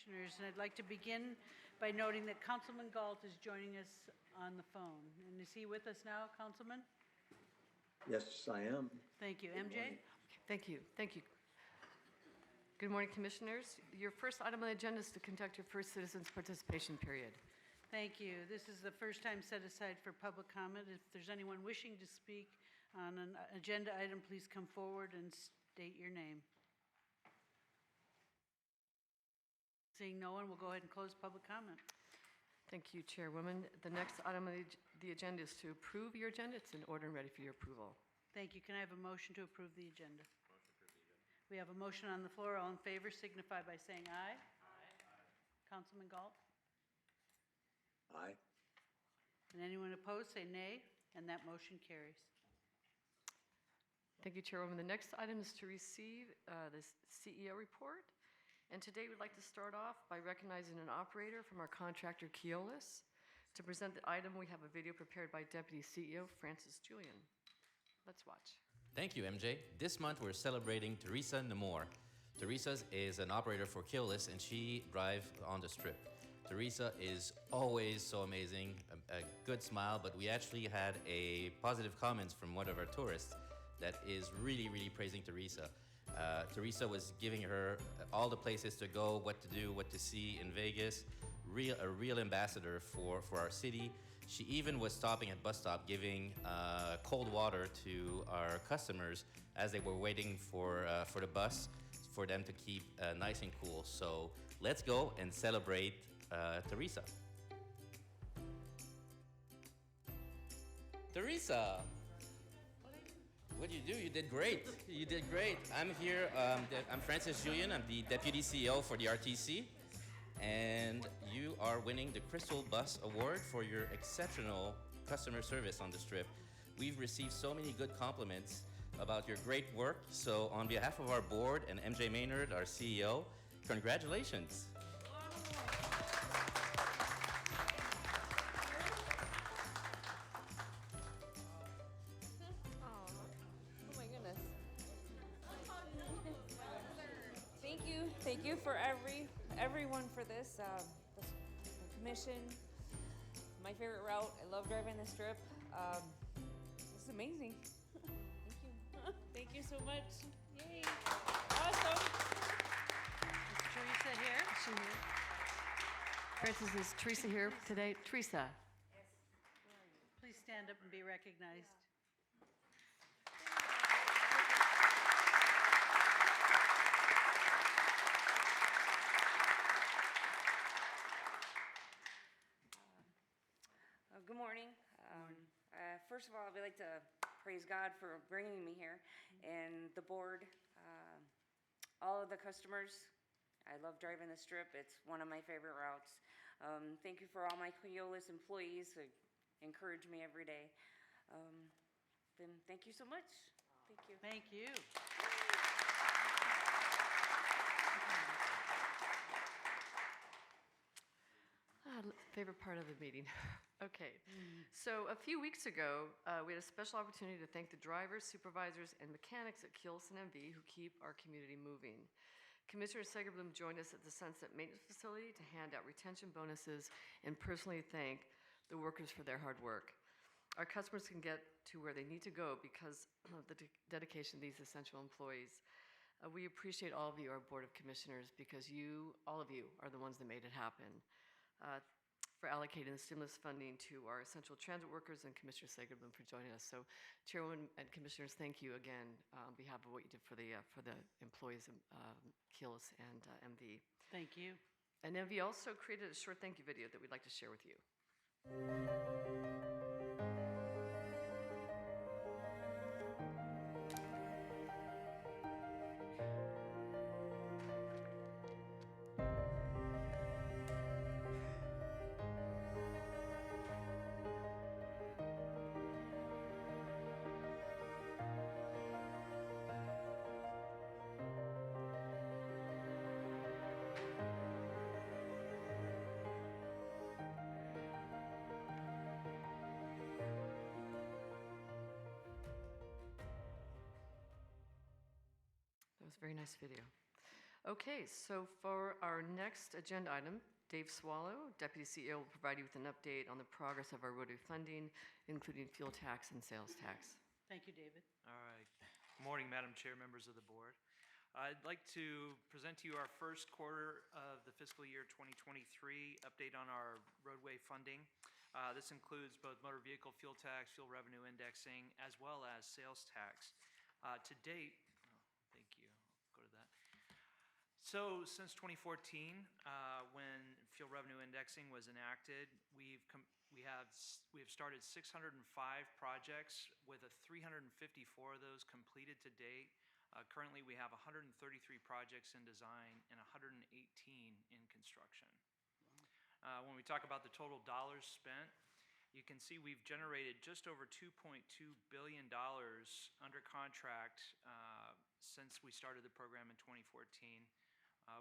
Commissioners, and I'd like to begin by noting that Councilman Galt is joining us on the phone. And is he with us now, Councilman? Yes, I am. Thank you. Good MJ? morning. Thank you. Thank you. Good morning, Commissioners. Your first item on the agenda is to conduct your first citizens participation period. Thank you. This is the first time set aside for public comment. If there's anyone wishing to speak on an agenda item, please come forward and state your name. Seeing no one, we'll go ahead and close public comment. Thank you, Chairwoman. The next item on the agenda is to approve your agenda. It's in order and ready for your approval. Thank you. Can I have a motion to approve the agenda? We have a motion on the floor. All in favor signify by saying aye. Aye. Councilman Galt? Aye. And anyone opposed, say nay, and that motion carries. Thank you, Chairwoman. The next item is to receive the CEO report. And today we'd like to start off by recognizing an operator from our contractor, Keolis. To present the item, we have a video prepared by Deputy CEO Francis Julian. Let's watch. Thank you, MJ. This month we're celebrating Teresa Namor. Teresa is an operator for Keolis, and she drives on the strip. Teresa is always so amazing, a good smile, but we actually had a positive comments from one of our tourists that is really praising Teresa. Teresa was giving her all the places to go, what to do, what to see in Vegas. A real ambassador for our city. She even was stopping at bus stop giving cold water to our customers as they were waiting for the bus for them to keep nice and cool. So let's go and celebrate Teresa. Teresa! What did you do? You did great. You did great. I'm here. I'm Francis Julian. I'm the Deputy CEO for the RTC. And you are winning the Crystal Bus Award for your exceptional customer service on the strip. We've received so many good compliments about your great work. So on behalf of our board and MJ Maynard, our CEO, congratulations. Thank you for everyone for this, this commission. My favorite route. I love driving the strip. It's amazing. Thank you. Thank you so much. Yay! Awesome. Is Teresa here? Is she here? Francis, is Teresa here today? Teresa. Yes. Please stand up and be recognized. Good morning. First of all, I would like to praise God for bringing me here and the board, all of the customers. I love driving the strip. It's one of my favorite routes. Thank you for all my Keolis employees who encourage me every day. Then thank you so much. Thank you. Thank you. Favorite part of the meeting. Okay, so a few weeks ago, we had a special opportunity to thank the drivers, supervisors, and mechanics at Keolis and MV who keep our community moving. Commissioner Segerblum joined us at the Sunset Maintenance Facility to hand out retention bonuses and personally thank the workers for their hard work. Our customers can get to where they need to go because of the dedication of these essential employees. We appreciate all of you, our Board of Commissioners, because all of you, are the ones that made it happen. For allocating the stimulus funding to our essential transit workers, and Commissioner Segerblum for joining us. So, Chairwoman and Commissioners, thank you again on behalf of what you did for the employees of Keolis and MV. Thank you. And MV also created a short thank you video that we'd like to share with you. That was a very nice video. Okay, so for our next agenda item, Dave Swallow, Deputy CEO, will provide you with an update on the progress of our roadway funding, including fuel tax and sales tax. Thank you, David. All right. Good morning, Madam Chair, members of the board. I'd like to present to you our first quarter of the fiscal year 2023 update on our roadway funding. This includes both motor vehicle fuel tax, fuel revenue indexing, as well as sales tax. To date, thank you. Go to that. So since 2014, when fuel revenue indexing was enacted, we have started 605 projects with 354 of those completed to date. Currently, we have 133 projects in design and 118 in construction. When we talk about the total dollars spent, you can see we've generated just over $2.2 billion under contract since we started the program in 2014.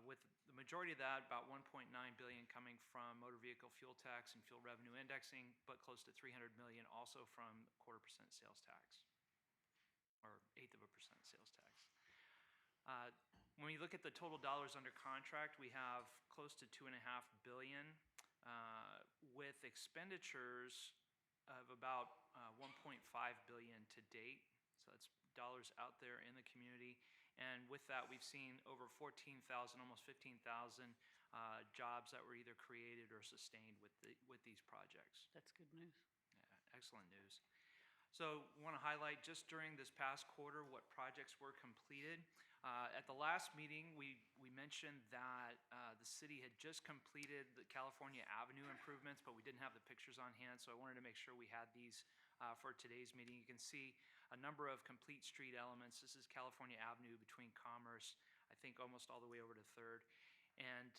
With the majority of that, about $1.9 billion coming from motor vehicle fuel tax and fuel revenue indexing, but close to $300 million also from 0.25% sales tax, or 1/8% sales tax. When we look at the total dollars under contract, we have close to $2.5 billion, with expenditures of about $1.5 billion to date. So that's dollars out there in the community. And with that, we've seen over 14,000, almost 15,000 jobs that were either created or sustained with these projects. That's good news. Yeah, excellent news. So I want to highlight just during this past quarter what projects were completed. At the last meeting, we mentioned that the city had just completed the California Avenue improvements, but we didn't have the pictures on hand, so I wanted to make sure we had these for today's meeting. You can see a number of complete street elements. This is California Avenue between Commerce, I think almost all the way over to 3rd. And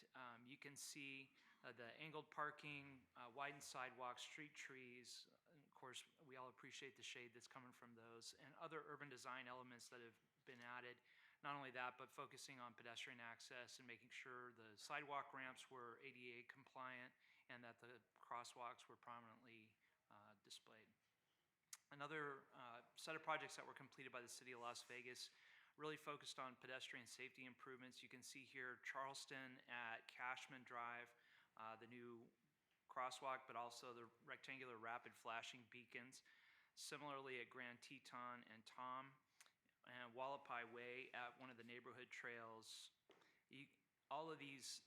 you can see the angled parking, widened sidewalks, street trees. And of course, we all appreciate the shade that's coming from those, and other urban design elements that have been added. Not only that, but focusing on pedestrian access and making sure the sidewalk ramps were ADA compliant and that the crosswalks were prominently displayed. Another set of projects that were completed by the City of Las Vegas really focused on pedestrian safety improvements. You can see here Charleston at Cashman Drive, the new crosswalk, but also the rectangular rapid flashing beacons. Similarly at Grand Teton and Tom, and Wallapai Way at one of the neighborhood trails. All of these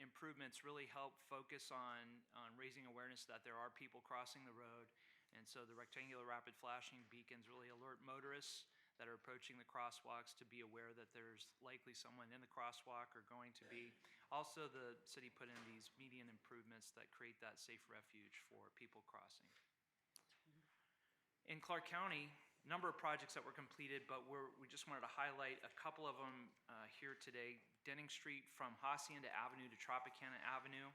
improvements really help focus on raising awareness that there are people crossing the road. And so the rectangular rapid flashing beacons really alert motorists that are approaching the crosswalks to be aware that there's likely someone in the crosswalk or going to be. Also, the city put in these median improvements that create that safe refuge for people crossing. In Clark County, a number of projects that were completed, but we just wanted to highlight a couple of them here today. Denning Street from Hacienda Avenue to Tropicana Avenue,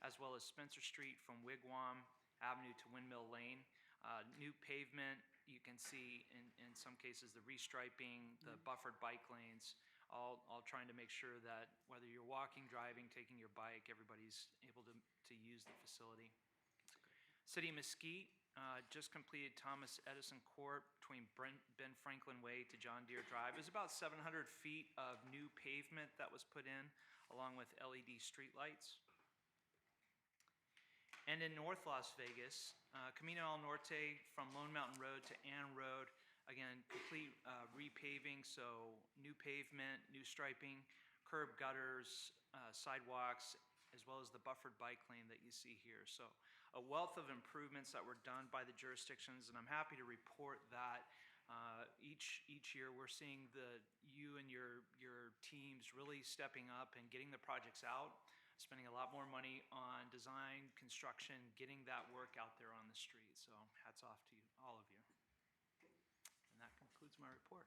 as well as Spencer Street from Wigwam Avenue to Windmill Lane. New pavement, you can see in some cases the restriping, the buffered bike lanes, all trying to make sure that whether you're walking, driving, taking your bike, everybody's able to use the facility. City of Mesquite just completed Thomas Edison Court between Ben Franklin Way to John Deere Drive. It was about 700 feet of new pavement that was put in, along with LED streetlights. And in North Las Vegas, Camino al Norte from Lone Mountain Road to Ann Road, again, complete repaving, so new pavement, new striping, curb gutters, sidewalks, as well as the buffered bike lane that you see here. So a wealth of improvements that were done by the jurisdictions, and I'm happy to report that each year we're seeing you and your teams really stepping up and getting the projects out, spending a lot more money on design, construction, getting that work out there on the street. So hats off to you, all of you. And that concludes my report.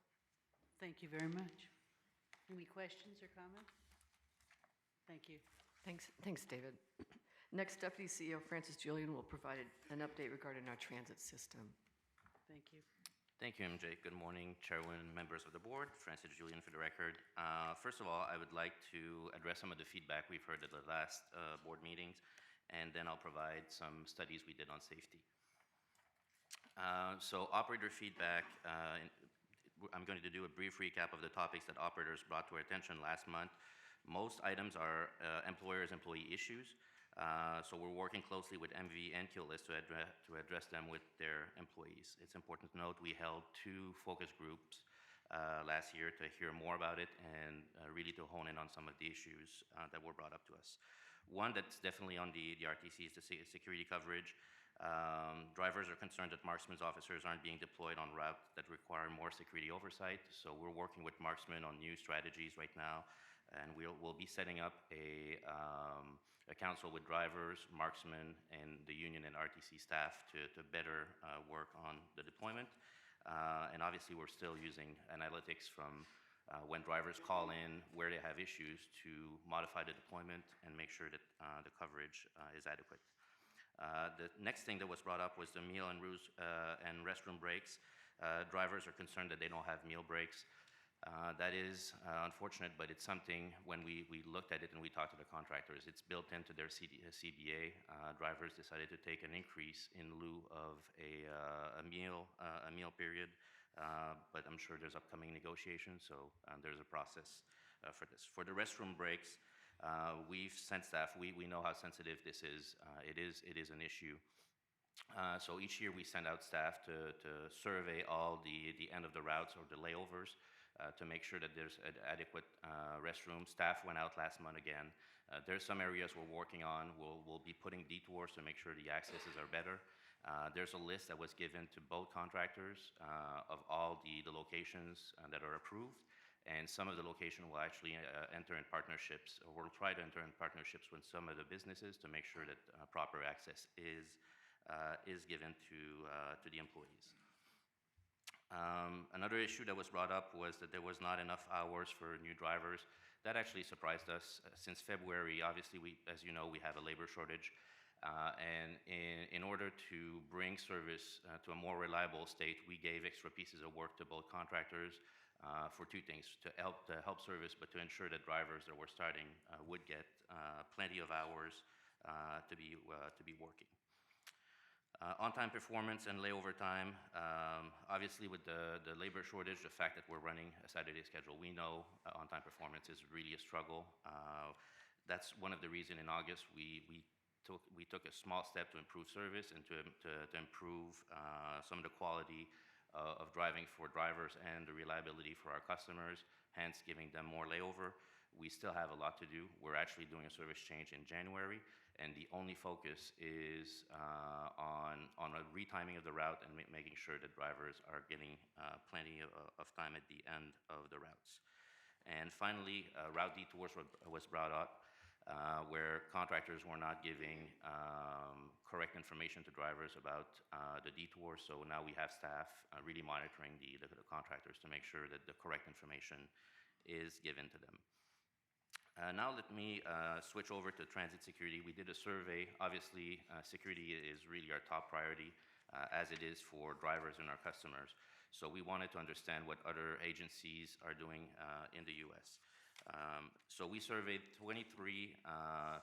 Thank you very much. Any questions or comments? Thank you. Thanks, David. Next, Deputy CEO Francis Julian will provide an update regarding our transit system. Thank you. Thank you, MJ. Good morning, Chairwoman, members of the board. Francis Julian for the record. First of all, I would like to address some of the feedback we've heard at the last board meetings, and then I'll provide some studies we did on safety. So operator feedback, I'm going to do a brief recap of the topics that operators brought to our attention last month. Most items are employers-employee issues, so we're working closely with MV and Killis to address them with their employees. It's important to note we held 2 focus groups last year to hear more about it and really to hone in on some of the issues that were brought up to us. One that's definitely on the RTC is the security coverage. Drivers are concerned that marksman's officers aren't being deployed on routes that require more security oversight, so we're working with marksmen on new strategies right now, and we'll be setting up a council with drivers, marksmen, and the union and RTC staff to better work on the deployment. And obviously, we're still using analytics from when drivers call in, where they have issues, to modify the deployment and make sure that the coverage is adequate. The next thing that was brought up was the meal and restroom breaks. Drivers are concerned that they don't have meal breaks. That is unfortunate, but it's something when we looked at it and we talked to the contractors, it's built into their CBA. Drivers decided to take an increase in lieu of a meal period, but I'm sure there's upcoming negotiations, so there's a process for this. For the restroom breaks, we've sent staff. We know how sensitive this is. It is an issue. So each year we send out staff to survey all the end of the routes or the layovers to make sure that there's an adequate restroom. Staff went out last month again. There's some areas we're working on. We'll be putting detours to make sure the accesses are better. There's a list that was given to both contractors of all the locations that are approved. And some of the location will actually enter in partnerships, or we'll try to enter in partnerships with some of the businesses to make sure that proper access is given to the employees. Another issue that was brought up was that there was not enough hours for new drivers. That actually surprised us. Since February, obviously, as you know, we have a labor shortage. And in order to bring service to a more reliable state, we gave extra pieces of work to both contractors for 2 things: to help service, but to ensure that drivers that were starting would get plenty of hours to be working. On-time performance and layover time. Obviously, with the labor shortage, the fact that we're running a Saturday schedule, we know on-time performance is really a struggle. That's one of the reasons in August we took a small step to improve service and to improve some of the quality of driving for drivers and the reliability for our customers, hence giving them more layover. We still have a lot to do. We're actually doing a service change in January, and the only focus is on a retiming of the route and making sure that drivers are getting plenty of time at the end of the routes. And finally, route detours was brought up, where contractors were not giving correct information to drivers about the detours. So now we have staff really monitoring the contractors to make sure that the correct information is given to them. Now let me switch over to transit security. We did a survey. Obviously, security is really our top priority, as it is for drivers and our customers. So we wanted to understand what other agencies are doing in the U.S. So we surveyed 23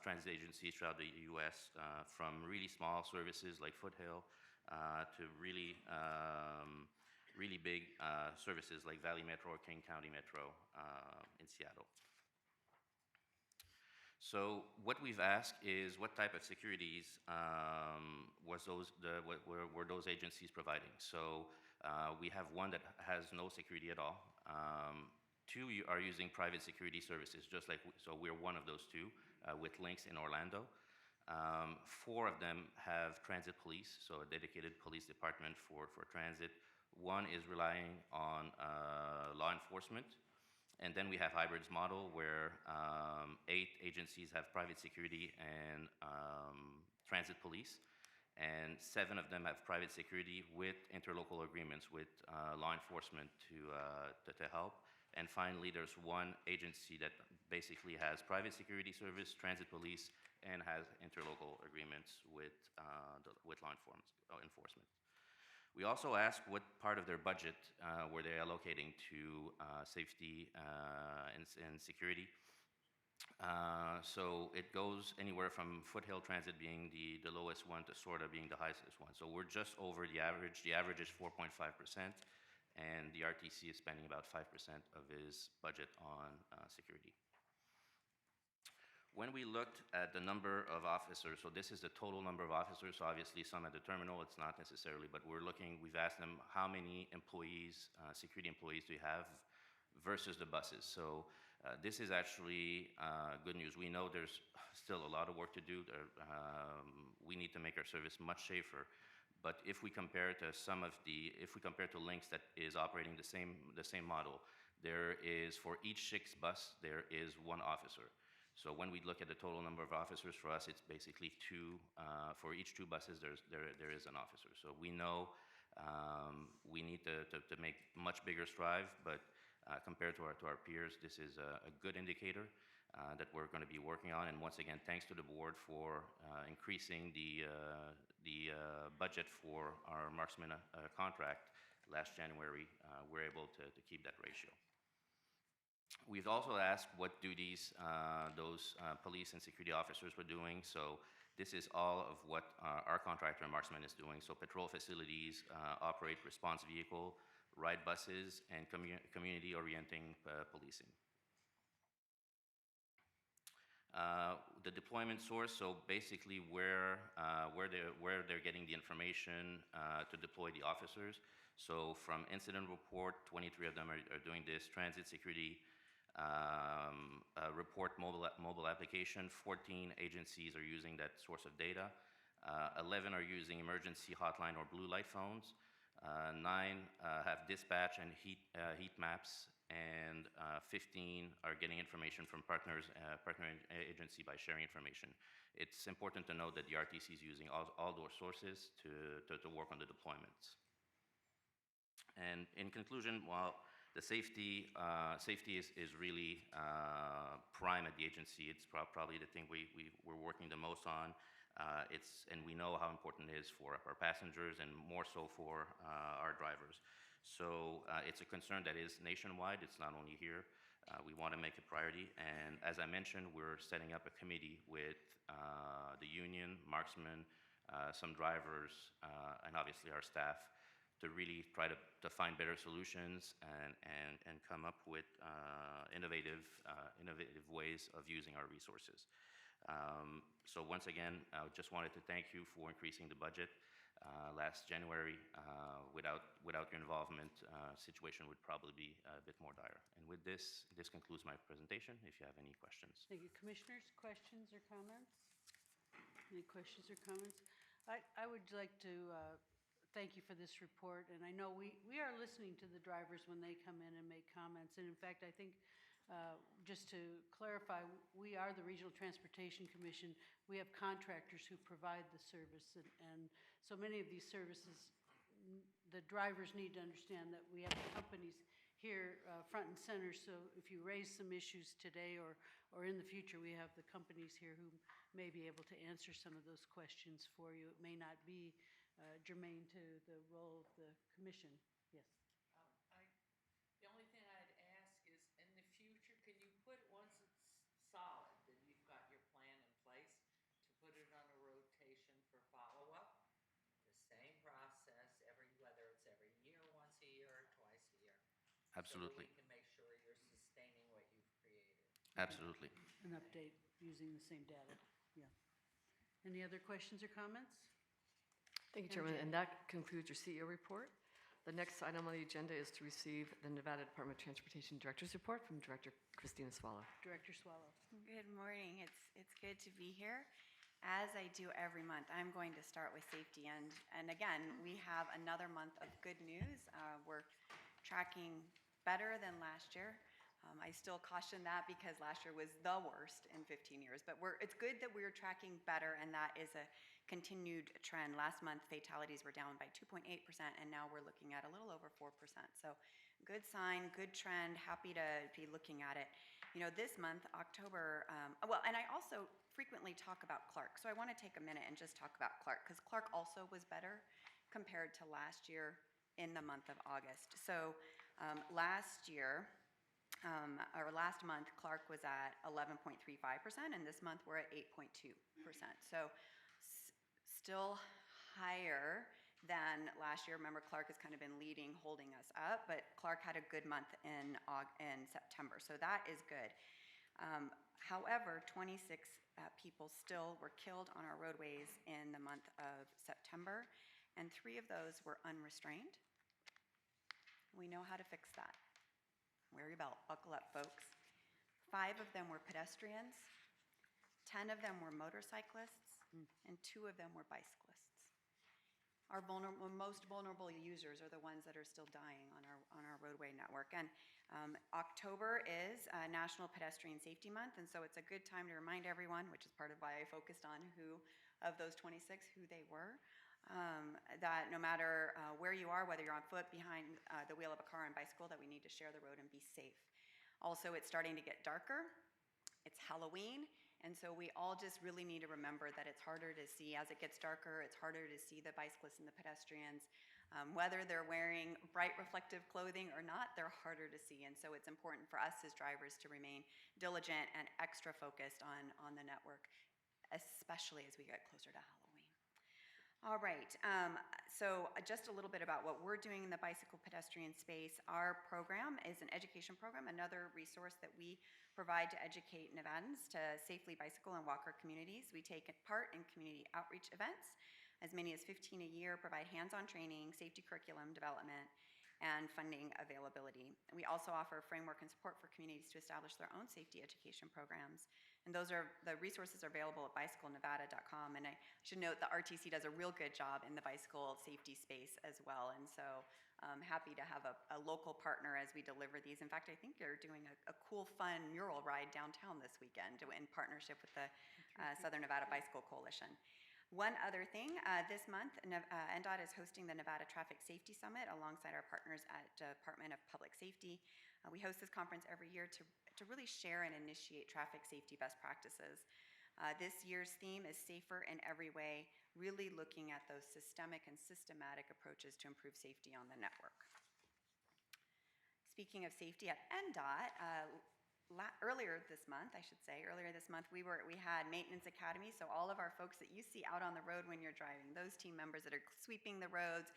transit agencies throughout the U.S., from really small services like Foothill to really big services like Valley Metro or King County Metro in Seattle. So what we've asked is what type of securities were those agencies providing. So we have one that has no security at all. 2 are using private security services, so we're one of those 2 with links in Orlando. 4 of them have transit police, so a dedicated police department for transit. 1 is relying on law enforcement. And then we have hybrids model where 8 agencies have private security and transit police, and 7 of them have private security with interlocal agreements with law enforcement to help. And finally, there's 1 agency that basically has private security service, transit police, and has interlocal agreements with law enforcement. We also asked what part of their budget were they allocating to safety and security. So it goes anywhere from Foothill Transit being the lowest one to SORTA being the highest one. So we're just over the average. The average is 4.5%. and the RTC is spending about 5% of his budget on security. When we looked at the number of officers, so this is the total number of officers, so obviously some at the terminal, it's not necessarily, but we've asked them how many employees, security employees do you have versus the buses. So this is actually good news. We know there's still a lot of work to do. We need to make our service much safer. But if we compare to Lynx that is operating the same model, there is, for each 6 bus, there is 1 officer. So when we look at the total number of officers, for us, it's basically 2. For each 2 buses, there is an officer. So we know we need to make much bigger strides, but compared to our peers, this is a good indicator that we're going to be working on. And once again, thanks to the board for increasing the budget for our marksman contract last January. We're able to keep that ratio. We've also asked what duties those police and security officers were doing. So this is all of what our contractor and marksman is doing. So patrol facilities, operate response vehicle, ride buses, and community orienting policing. The deployment source, so basically where they're getting the information to deploy the officers. So from incident report, 23 of them are doing this. Transit security report mobile application, 14 agencies are using that source of data. 11 are using emergency hotline or blue light phones. 9 have dispatch and heat maps, and 15 are getting information from partner agency by sharing information. It's important to note that the RTC is using all those sources to work on the deployments. And in conclusion, while the safety is really prime at the agency, it's probably the thing we're working the most on. And we know how important it is for our passengers and more so for our drivers. So it's a concern that is nationwide. It's not only here. We want to make it priority. And as I mentioned, we're setting up a committee with the union, marksmen, some drivers, and obviously our staff to really try to find better solutions and come up with innovative ways of using our resources. So once again, I just wanted to thank you for increasing the budget. Last January, without your involvement, situation would probably be a bit more dire. And with this concludes my presentation. If you have any questions. Thank you. Commissioners, questions or comments? Any questions or comments? I would like to thank you for this report, and I know we are listening to the drivers when they come in and make comments. And in fact, I think, just to clarify, we are the Regional Transportation Commission. We have contractors who provide the service, and so many of these services, the drivers need to understand that we have the companies here front and center. So if you raise some issues today or in the future, we have the companies here who may be able to answer some of those questions for you. It may not be germane to the role of the commission. Yes. The only thing I'd ask is, in the future, can you put, once it's solid, that you've got your plan in place, to put it on a rotation for follow-up? The same process, whether it's every year, once a year, or twice a year. Absolutely. So we can make sure you're sustaining what you've created. Absolutely. An update using the same data. Yeah. Any other questions or comments? Thank you, Chairman. And that concludes your CEO report. The next item on the agenda is to receive the Nevada Department of Transportation Director's Report from Director Christina Swallow. Director Swallow. Good morning. It's good to be here. As I do every month, I'm going to start with safety. And again, we have another month of good news. We're tracking better than last year. I still caution that because last year was the worst in 15 years. But it's good that we're tracking better, and that is a continued trend. Last month, fatalities were down by 2.8%, and now we're looking at a little over 4%. So good sign, good trend, happy to be looking at it. You know, this month, October, and I also frequently talk about Clark. So I want to take a minute and just talk about Clark, because Clark also was better compared to last year in the month of August. So last month, Clark was at 11.35%, and this month we're at 8.2%. So still higher than last year. Remember, Clark has kind of been leading, holding us up, but Clark had a good month in September, so that is good. However, 26 people still were killed on our roadways in the month of September, and 3 of those were unrestrained. We know how to fix that. Wear your belt, buckle up, folks. 5 of them were pedestrians, 10 of them were motorcyclists, and 2 of them were bicyclists. Our most vulnerable users are the ones that are still dying on our roadway network. And October is National Pedestrian Safety Month, and so it's a good time to remind everyone, which is part of why I focused on who of those 26, who they were, that no matter where you are, whether you're on foot, behind the wheel of a car, and bicycle, that we need to share the road and be safe. Also, it's starting to get darker. It's Halloween. And so we all just really need to remember that it's harder to see as it gets darker. It's harder to see the bicyclists and the pedestrians. Whether they're wearing bright reflective clothing or not, they're harder to see. And so it's important for us as drivers to remain diligent and extra focused on the network, especially as we get closer to Halloween. All right, so just a little bit about what we're doing in the bicycle pedestrian space. Our program is an education program, another resource that we provide to educate Nevadans to safely bicycle and walk our communities. We take part in community outreach events, as many as 15 a year, provide hands-on training, safety curriculum development, and funding availability. And we also offer framework and support for communities to establish their own safety education programs. And the resources are available at bicyclenevada.com. And I should note the RTC does a real good job in the bicycle safety space as well. And so I'm happy to have a local partner as we deliver these. In fact, I think they're doing a cool, fun mural ride downtown this weekend in partnership with the Southern Nevada Bicycle Coalition. One other thing, this month, NDOT is hosting the Nevada Traffic Safety Summit alongside our partners at Department of Public Safety. We host this conference every year to really share and initiate traffic safety best practices. This year's theme is Safer in Every Way, really looking at those systemic and systematic approaches to improve safety on the network. Speaking of safety at NDOT, earlier this month, we had Maintenance Academy. So all of our folks that you see out on the road when you're driving, those team members that are sweeping the roads,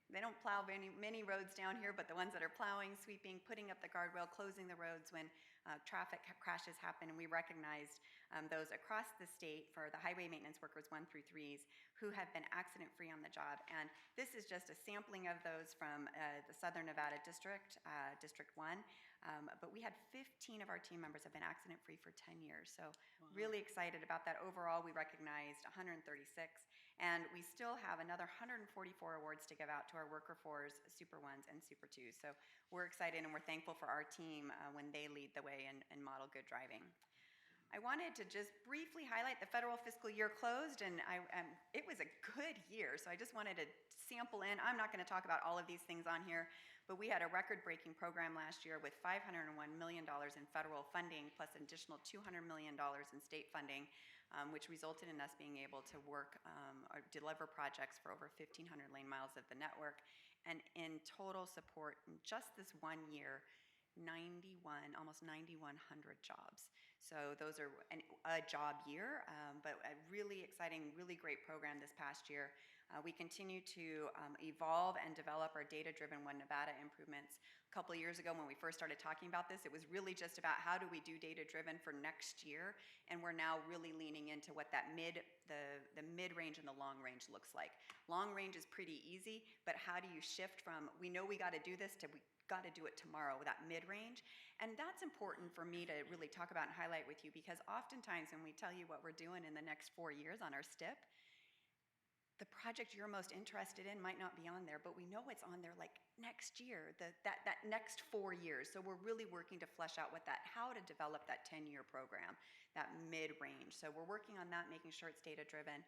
they don't plow many roads down here, but the ones that are plowing, sweeping, putting up the guardrail, closing the roads when traffic crashes happen, and we recognized those across the state for the highway maintenance workers 1 through 3s who have been accident-free on the job. And this is just a sampling of those from the Southern Nevada District, District 1. But we had 15 of our team members have been accident-free for 10 years. So really excited about that. Overall, we recognized 136, and we still have another 144 awards to give out to our Worker 4s, Super 1s, and Super 2s. So we're excited and we're thankful for our team when they lead the way and model good driving. I wanted to just briefly highlight the federal fiscal year closed, and it was a good year, so I just wanted to sample in. I'm not going to talk about all of these things on here, but we had a record-breaking program last year with $501 million in federal funding plus an additional $200 million in state funding, which resulted in us being able to work or deliver projects for over 1,500 lane miles of the network, and in total support in just this 1 year, almost 9,100 jobs. So those are a job year, but a really exciting, really great program this past year. We continue to evolve and develop our data-driven One Nevada improvements. A couple of years ago when we first started talking about this, it was really just about how do we do data-driven for next year, and we're now really leaning into what that the mid-range and the long range looks like. Long range is pretty easy, but how do you shift from we know we got to do this to we got to do it tomorrow, that mid-range? And that's important for me to really talk about and highlight with you, because oftentimes when we tell you what we're doing in the next 4 years on our STIP, the project you're most interested in might not be on there, but we know it's on there like next year, that next 4 years. So we're really working to flesh out how to develop that 10-year program, that mid-range. So we're working on that, making sure it's data-driven.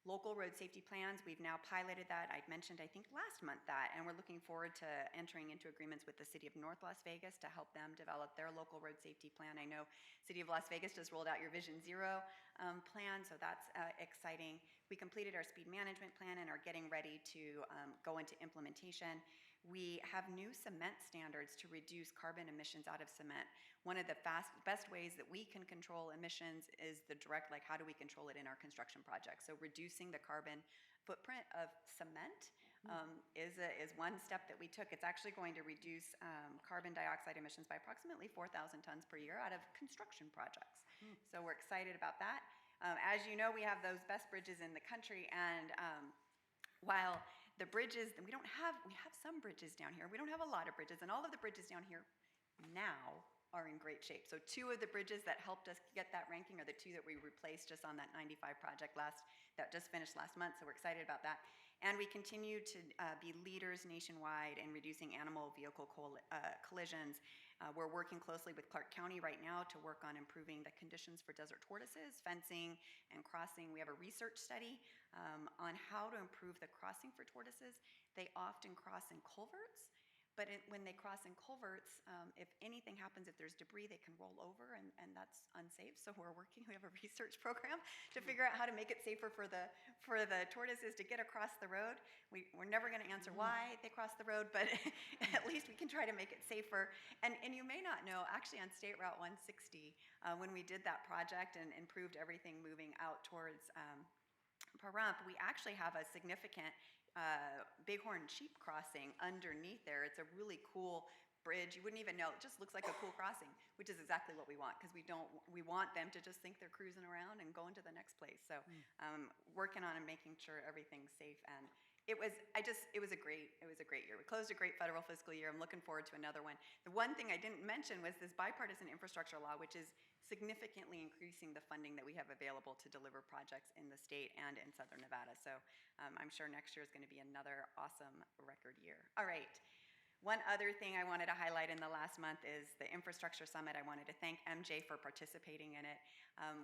Local road safety plans, we've now piloted that. I'd mentioned, I think, last month that, and we're looking forward to entering into agreements with the City of North Las Vegas to help them develop their local road safety plan. I know City of Las Vegas just rolled out your Vision Zero plan, so that's exciting. We completed our speed management plan and are getting ready to go into implementation. we have new cement standards to reduce carbon emissions out of cement. One of the best ways that we can control emissions is the direct, like how do we control it in our construction projects? So reducing the carbon footprint of cement is one step that we took. It's actually going to reduce carbon dioxide emissions by approximately 4,000 tons per year out of construction projects. So we're excited about that. As you know, we have those best bridges in the country, and while the bridges, we have some bridges down here. We don't have a lot of bridges, and all of the bridges down here now are in great shape. So 2 of the bridges that helped us get that ranking are the 2 that we replaced just on that 95 project that just finished last month, so we're excited about that. And we continue to be leaders nationwide in reducing animal vehicle collisions. We're working closely with Clark County right now to work on improving the conditions for desert tortoises, fencing, and crossing. We have a research study on how to improve the crossing for tortoises. They often cross in culverts, but when they cross in culverts, if anything happens, if there's debris, they can roll over, and that's unsafe. So we have a research program to figure out how to make it safer for the tortoises to get across the road. We're never going to answer why they cross the road, but at least we can try to make it safer. And you may not know, actually on State Route 160, when we did that project and improved everything moving out towards Pahrump, we actually have a significant bighorn sheep crossing underneath there. It's a really cool bridge. You wouldn't even know. It just looks like a cool crossing, which is exactly what we want, because we want them to just think they're cruising around and going to the next place. So working on and making sure everything's safe, and it was a great year. We closed a great federal fiscal year. I'm looking forward to another one. The one thing I didn't mention was this bipartisan infrastructure law, which is significantly increasing the funding that we have available to deliver projects in the state and in Southern Nevada. So I'm sure next year is going to be another awesome record year. All right. One other thing I wanted to highlight in the last month is the Infrastructure Summit. I wanted to thank MJ for participating in it.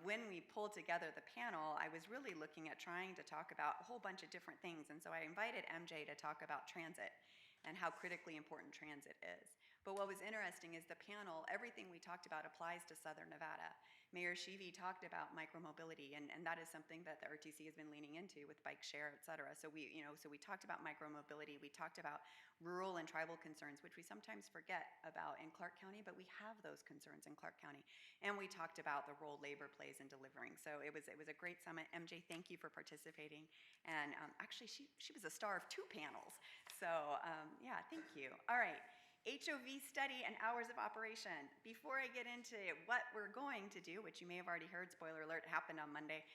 When we pulled together the panel, I was really looking at trying to talk about a whole bunch of different things. And so I invited MJ to talk about transit and how critically important transit is. But what was interesting is the panel, everything we talked about applies to Southern Nevada. Mayor Sheevy talked about micromobility, and that is something that the RTC has been leaning into with bike share, et cetera. So we talked about micromobility. We talked about rural and tribal concerns, which we sometimes forget about in Clark County, but we have those concerns in Clark County. And we talked about the role labor plays in delivering. So it was a great summit. MJ, thank you for participating. And actually, she was a star of 2 panels. So yeah, thank you. All right. HOV study and hours of operation. Before I get into what we're going to do, which you may have already heard, spoiler alert, happened on Monday,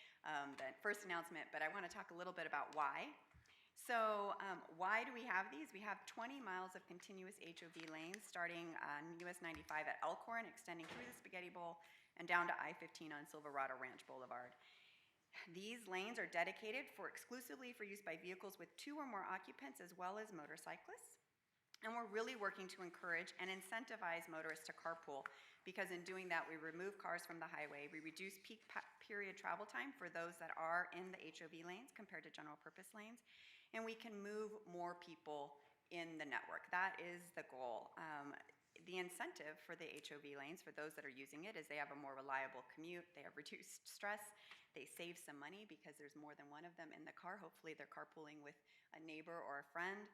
the first announcement, but I want to talk a little bit about why. So why do we have these? We have 20 miles of continuous HOV lanes starting on US 95 at Elkhorn, extending through the Spaghetti Bowl and down to I-15 on Silverado Ranch Boulevard. These lanes are dedicated exclusively for use by vehicles with 2 or more occupants, as well as motorcyclists. And we're really working to encourage and incentivize motorists to carpool, because in doing that, we remove cars from the highway, we reduce peak period travel time for those that are in the HOV lanes compared to general purpose lanes, and we can move more people in the network. That is the goal. The incentive for the HOV lanes, for those that are using it, is they have a more reliable commute, they have reduced stress, they save some money because there's more than one of them in the car. Hopefully they're carpooling with a neighbor or a friend.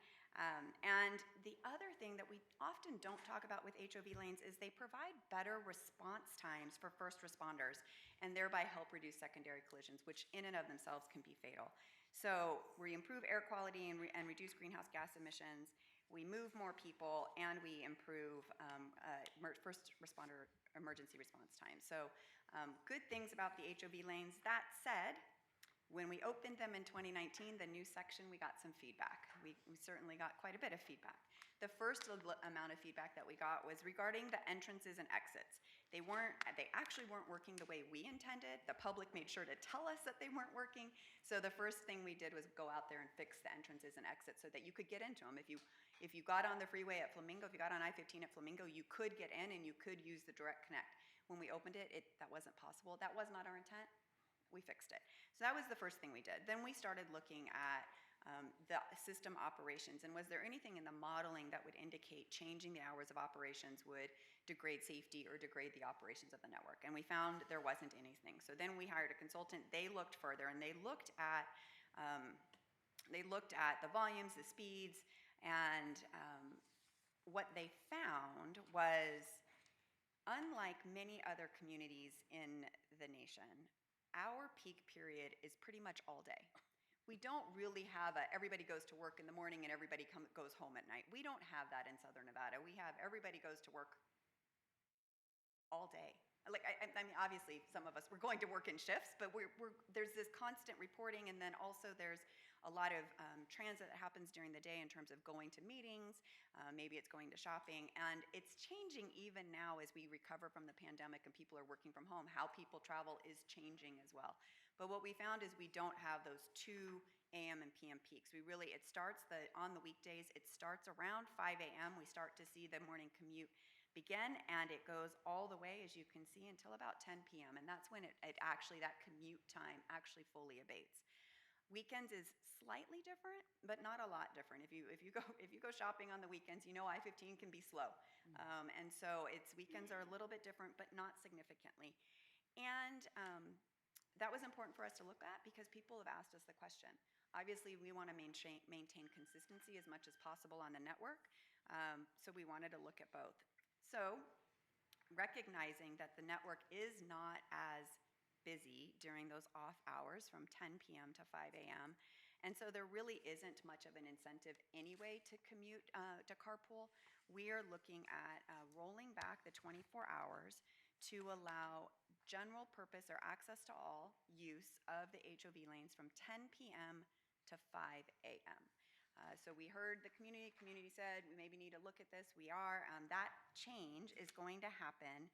And the other thing that we often don't talk about with HOV lanes is they provide better response times for first responders, and thereby help reduce secondary collisions, which in and of themselves can be fatal. So we improve air quality and reduce greenhouse gas emissions. We move more people, and we improve first responder emergency response time. So good things about the HOV lanes. That said, when we opened them in 2019, the new section, we got some feedback. We certainly got quite a bit of feedback. The first amount of feedback that we got was regarding the entrances and exits. They actually weren't working the way we intended. The public made sure to tell us that they weren't working. So the first thing we did was go out there and fix the entrances and exits so that you could get into them. If you got on the freeway at Flamingo, if you got on I-15 at Flamingo, you could get in and you could use the direct connect. When we opened it, that wasn't possible. That was not our intent. We fixed it. So that was the first thing we did. Then we started looking at the system operations, and was there anything in the modeling that would indicate changing the hours of operations would degrade safety or degrade the operations of the network? And we found there wasn't anything. So then we hired a consultant. They looked further, and they looked at the volumes, the speeds, And what they found was, unlike many other communities in the nation, our peak period is pretty much all day. We don't really have everybody goes to work in the morning and everybody goes home at night. We don't have that in Southern Nevada. We have everybody goes to work all day. Like, I mean, obviously, some of us, we're going to work in shifts, but there's this constant reporting, and then also there's a lot of transit that happens during the day in terms of going to meetings, maybe it's going to shopping, and it's changing even now as we recover from the pandemic and people are working from home. How people travel is changing as well. But what we found is we don't have those 2 a.m. and p.m. peaks. It starts on the weekdays, it starts around 5 a.m. We start to see the morning commute begin, and it goes all the way, as you can see, until about 10 p.m. And that's when that commute time actually fully abates. Weekends is slightly different, but not a lot different. If you go shopping on the weekends, you know I-15 can be slow, and so weekends are a little bit different, but not significantly. And that was important for us to look at because people have asked us the question. Obviously, we want to maintain consistency as much as possible on the network, so we wanted to look at both. So, recognizing that the network is not as busy during those off hours from 10 p.m. to 5 a.m., and so there really isn't much of an incentive anyway to commute, to carpool, we are looking at rolling back the 24 hours to allow general purpose or access to all use of the HOV lanes from 10 p.m. to 5 a.m. So we heard the community said we maybe need to look at this. We are. That change is going to happen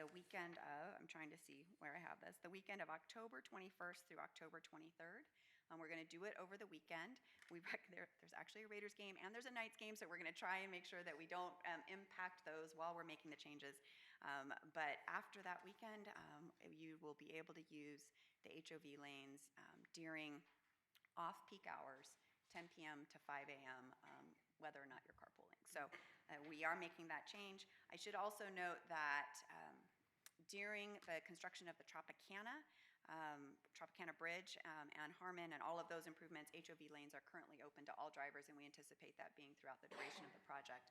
the weekend of, I'm trying to see where I have this, the weekend of October 21st through October 23rd. We're going to do it over the weekend. There's actually a Raiders game and there's a Knights game, so we're going to try and make sure that we don't impact those while we're making the changes. But after that weekend, you will be able to use the HOV lanes during off-peak hours, 10 p.m. to 5 a.m., whether or not you're carpooling. So we are making that change. I should also note that during the construction of the Tropicana Bridge and Harmon and all of those improvements, HOV lanes are currently open to all drivers, and we anticipate that being throughout the duration of the project.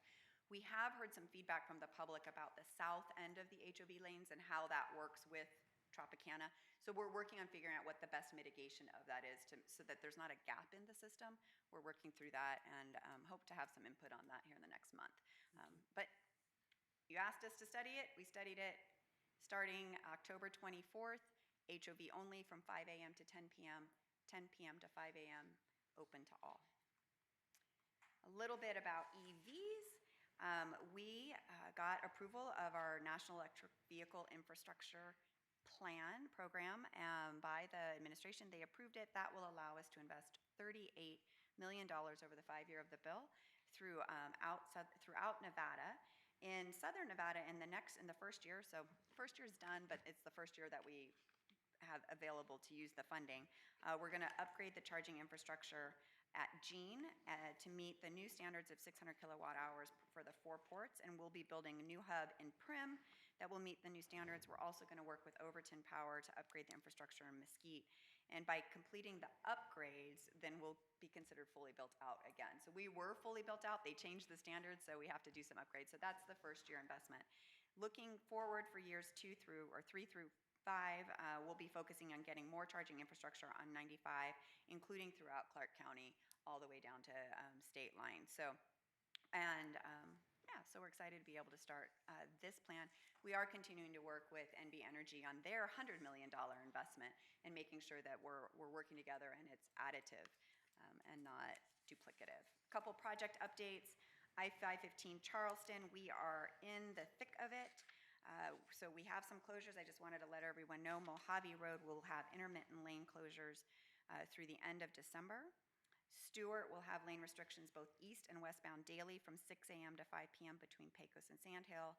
We have heard some feedback from the public about the south end of the HOV lanes and how that works with Tropicana. So we're working on figuring out what the best mitigation of that is so that there's not a gap in the system. We're working through that and hope to have some input on that here in the next month. But you asked us to study it. We studied it starting October 24th, HOV only from 5 a.m. to 10 p.m., 10 p.m. to 5 a.m., open to all. A little bit about EVs. We got approval of our National Electric Vehicle Infrastructure program by the administration. They approved it. That will allow us to invest $38 million over the 5-year of the bill throughout Nevada. In Southern Nevada, in the first year, so first year's done, but it's the first year that we have available to use the funding. We're going to upgrade the charging infrastructure at Jean to meet the new standards of 600 kilowatt hours for the 4 ports, and we'll be building a new hub in Primm that will meet the new standards. We're also going to work with Overton Power to upgrade the infrastructure in Mesquite, and by completing the upgrades, then we'll be considered fully built out again. So we were fully built out. They changed the standards, so we have to do some upgrades. So that's the first year investment. Looking forward for years 3 through 5, we'll be focusing on getting more charging infrastructure on 95, including throughout Clark County, all the way down to state line. So we're excited to be able to start this plan. We are continuing to work with NB Energy on their $100 million investment and making sure that we're working together and it's additive and not duplicative. A couple project updates. I-515 Charleston, we are in the thick of it. So we have some closures. I just wanted to let everyone know Mojave Road will have intermittent lane closures through the end of December. Stewart will have lane restrictions both east and westbound daily from 6 a.m. to 5 p.m. between Pecos and Sandhill.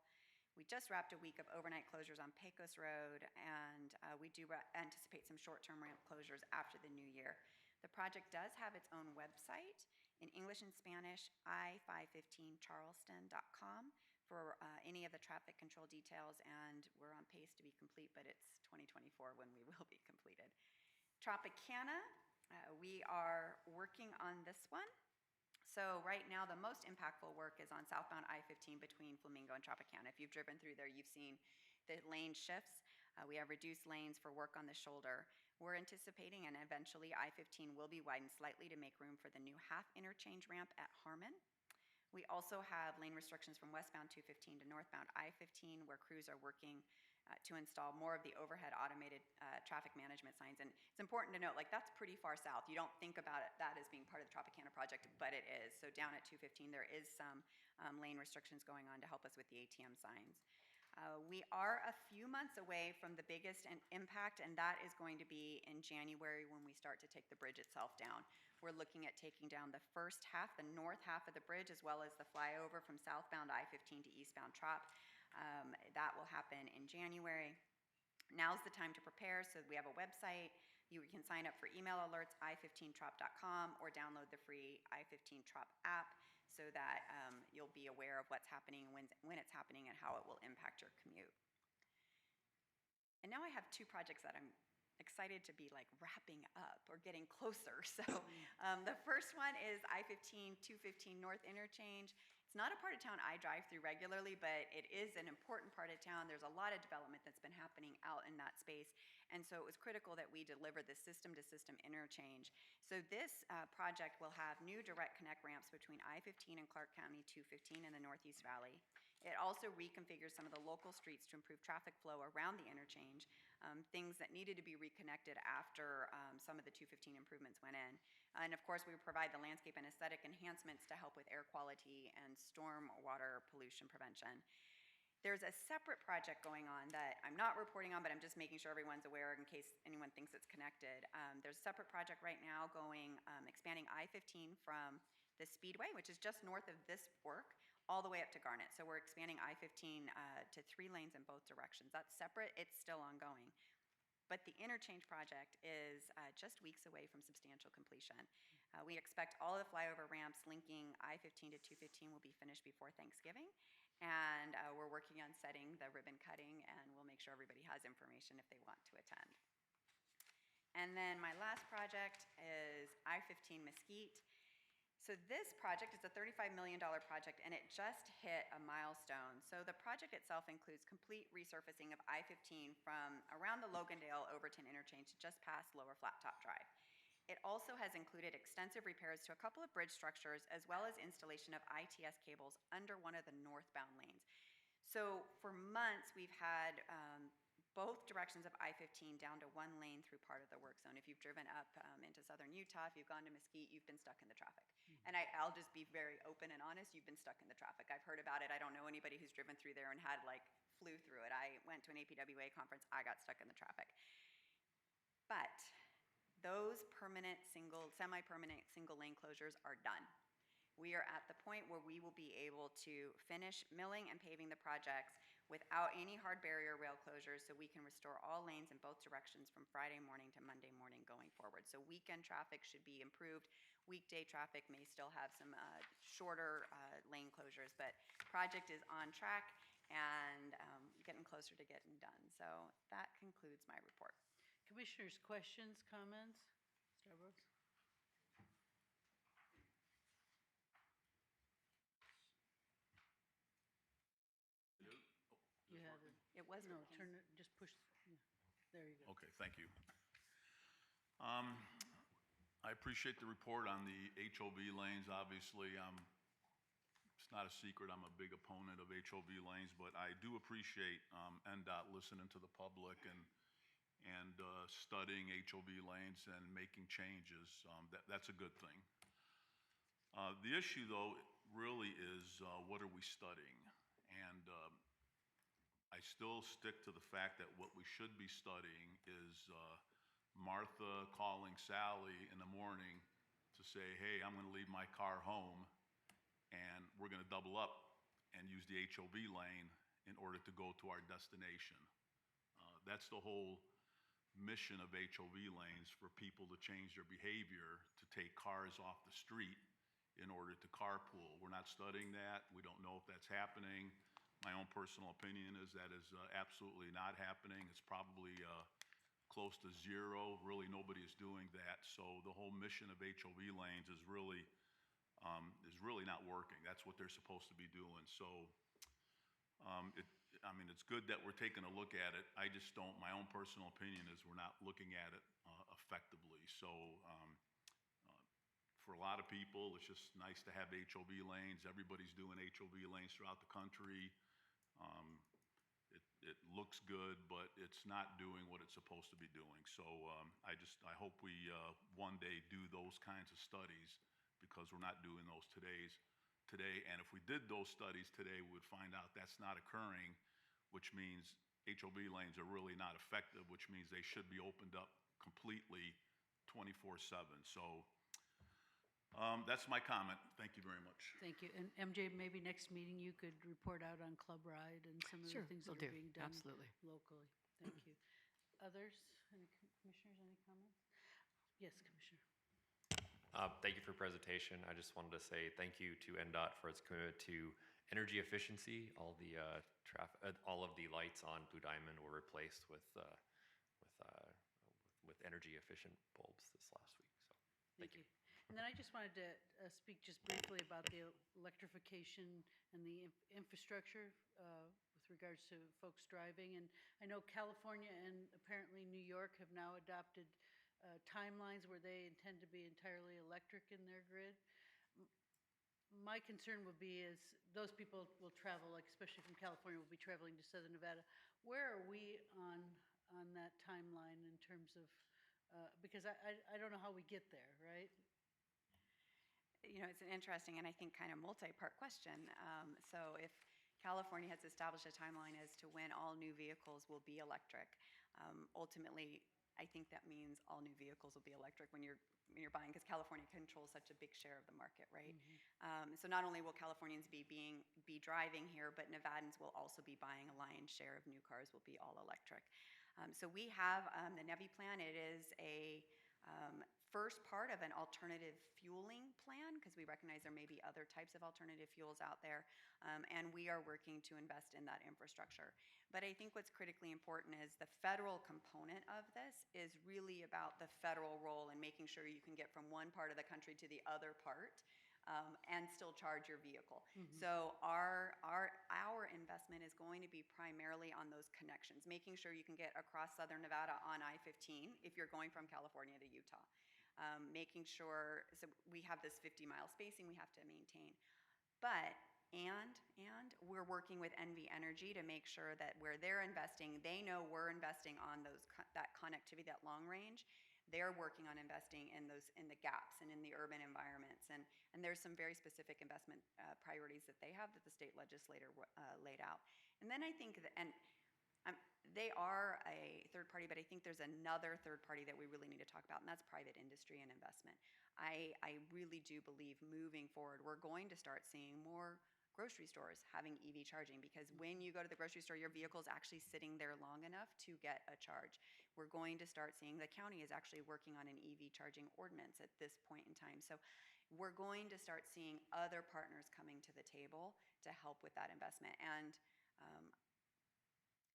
We just wrapped a week of overnight closures on Pecos Road, and we do anticipate some short-term ramp closures after the new year. The project does have its own website in English and Spanish, i515charleston.com, for any of the traffic control details, and we're on pace to be complete, but it's 2024 when we will be completed. Tropicana, we are working on this one. So right now, the most impactful work is on southbound I-15 between Flamingo and Tropicana. If you've driven through there, you've seen the lane shifts. We have reduced lanes for work on the shoulder. We're anticipating, and eventually I-15 will be widened slightly to make room for the new half interchange ramp at Harmon. We also have lane restrictions from westbound 215 to northbound I-15, where crews are working to install more of the overhead automated traffic management signs. And it's important to note, like, that's pretty far south. You don't think about that as being part of the Tropicana project, but it is. So down at 215, there is some lane restrictions going on to help us with the ATM signs. We are a few months away from the biggest impact, and that is going to be in January when we start to take the bridge itself down. We're looking at taking down the first half, the north half of the bridge, as well as the flyover from southbound I-15 to eastbound Trop. That will happen in January. Now's the time to prepare, so we have a website. You can sign up for email alerts, i15trop.com, or download the free I-15 Trop app so that you'll be aware of what's happening, when it's happening, and how it will impact your commute. And now I have two projects that I'm excited to be like wrapping up or getting closer. So the first one is I-15, 215 North Interchange. It's not a part of town I drive through regularly, but it is an important part of town. There's a lot of development that's been happening out in that space. And so it was critical that we deliver the system-to-system interchange. So this project will have new direct connect ramps between I-15 and Clark County 215 in the Northeast Valley. It also reconfigures some of the local streets to improve traffic flow around the interchange, things that needed to be reconnected after some of the 215 improvements went in. And of course, we provide the landscape and aesthetic enhancements to help with air quality and storm water pollution prevention. There's a separate project going on that I'm not reporting on, but I'm just making sure everyone's aware in case anyone thinks it's connected. There's a separate project right now going, expanding I-15 from the Speedway, which is just north of this work, all the way up to Garnet. So we're expanding I-15 to 3 lanes in both directions. That's separate, it's still ongoing. But the interchange project is just weeks away from substantial completion. We expect all of the flyover ramps linking I-15 to 215 will be finished before Thanksgiving. And we're working on setting the ribbon cutting, and we'll make sure everybody has information if they want to attend. And then my last project is I-15 Mesquite. So this project is a $35 million project, and it just hit a milestone. So the project itself includes complete resurfacing of I-15 from around the Logandale Overton interchange to just past Lower Flat Top Drive. It also has included extensive repairs to a couple of bridge structures, as well as installation of ITS cables under one of the northbound lanes. So for months, we've had both directions of I-15 down to 1 lane through part of the work zone. If you've driven up into southern Utah, if you've gone to Mesquite, you've been stuck in the traffic. And I'll just be very open and honest, you've been stuck in the traffic. I've heard about it. I don't know anybody who's driven through there and had flew through it. I went to an APWA conference, I got stuck in the traffic. But those semi-permanent single lane closures are done. We are at the point where we will be able to finish milling and paving the projects without any hard barrier rail closures, so we can restore all lanes in both directions from Friday morning to Monday morning going forward. So weekend traffic should be improved. Weekday traffic may still have some shorter lane closures, but project is on track and getting closer to getting done. So that concludes my report. Commissioners, questions, comments? Starbucks? You have it. It was No, working. turn it, just push, yeah, there you go. Okay, thank you. I appreciate the report on the HOV lanes. Obviously, it's not a secret, I'm a big opponent of HOV lanes, but I do appreciate NDOT listening to the public and studying HOV lanes and making changes. That's a good thing. The issue, though, really is what are we studying? And I still stick to the fact that what we should be studying is Martha calling Sally in the morning to say, hey, I'm going to leave my car home and we're going to double up and use the HOV lane in order to go to our destination. That's the whole mission of HOV lanes, for people to change their behavior, to take cars off the street in order to carpool. We're not studying that. We don't know if that's happening. My own personal opinion is that is absolutely not happening. It's probably close to zero. Really, nobody is doing that. So the whole mission of HOV lanes is really is really not working. That's what they're supposed to be doing. So, I mean, it's good that we're taking a look at it. I just don't, my own personal opinion is we're not looking at it effectively. So, for a lot of people, it's just nice to have HOV lanes. Everybody's doing HOV lanes throughout the country. It looks good, but it's not doing what it's supposed to be doing. So I hope we one day do those kinds of studies, because we're not doing those today. And if we did those studies today, we would find out that's not occurring, which means HOV lanes are really not effective, which means they should be opened up completely 24/7. So that's my comment. Thank you very much. Thank you. And MJ, maybe next meeting you could report out on Club Ride and some of the Sure, things will that do. are being done Absolutely. locally. Thank you. Others, any commissioners, any comments? Yes, Commissioner. Thank you for your presentation. I just wanted to say thank you to NDOT for its commitment to energy efficiency. All of the lights on Blue Diamond were replaced with energy efficient bulbs this last week. So thank you. And then I just wanted to speak just briefly about the electrification and the infrastructure with regards to folks driving. And I know California and apparently New York have now adopted timelines where they intend to be entirely electric in their grid. My concern would be is those people will travel, like especially from California, will be traveling to Southern Nevada. Where are we on that timeline in terms of, because I don't know how we get there, right? You know, it's an interesting and I think kind of multi-part question. So if California has established a timeline as to when all new vehicles will be electric, ultimately, I think that means all new vehicles will be electric when you're buying, because California controls such a big share of the market, right? So not only will Californians be driving here, but Nevadans will also be buying a lion's share of new cars will be all electric. So we have the NEVI plan. It is a first part of an alternative fueling plan, because we recognize there may be other types of alternative fuels out there, and we are working to invest in that infrastructure. But I think what's critically important is the federal component of this is really about the federal role in making sure you can get from one part of the country to the other part and still charge your vehicle. So our investment is going to be primarily on those connections, making sure you can get across Southern Nevada on I-15 if you're going from California to Utah. Making sure, so we have this 50-mile spacing we have to maintain. But, and we're working with NV Energy to make sure that where they're investing, they know we're investing on that connectivity, that long range. They're working on investing in the gaps and in the urban environments. And there's some very specific investment priorities that they have that the state legislator laid out. And then I think that, they are a third party, but I think there's another third party that we really need to talk about, and that's private industry and investment. I really do believe moving forward, we're going to start seeing more grocery stores having EV charging, because when you go to the grocery store, your vehicle is actually sitting there long enough to get a charge. We're going to start seeing the county is actually working on an EV charging ordinance at this point in time. So we're going to start seeing other partners coming to the table to help with that investment. And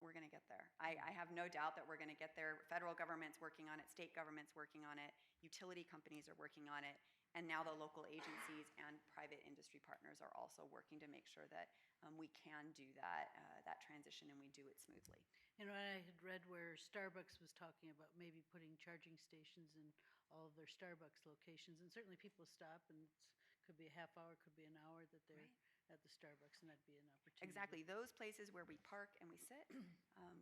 we're going to get there. I have no doubt that we're going to get there. Federal government's working on it, state government's working on it, utility companies are working on it, and now the local agencies and private industry partners are also working to make sure that we can do that transition and we do it smoothly. You know, I had read where Starbucks was talking about maybe putting charging stations in all of their Starbucks locations, and certainly people stop, and it could be a half hour, could be an hour that they're at the Starbucks, and that'd be an opportunity. Exactly. Those places where we park and we sit,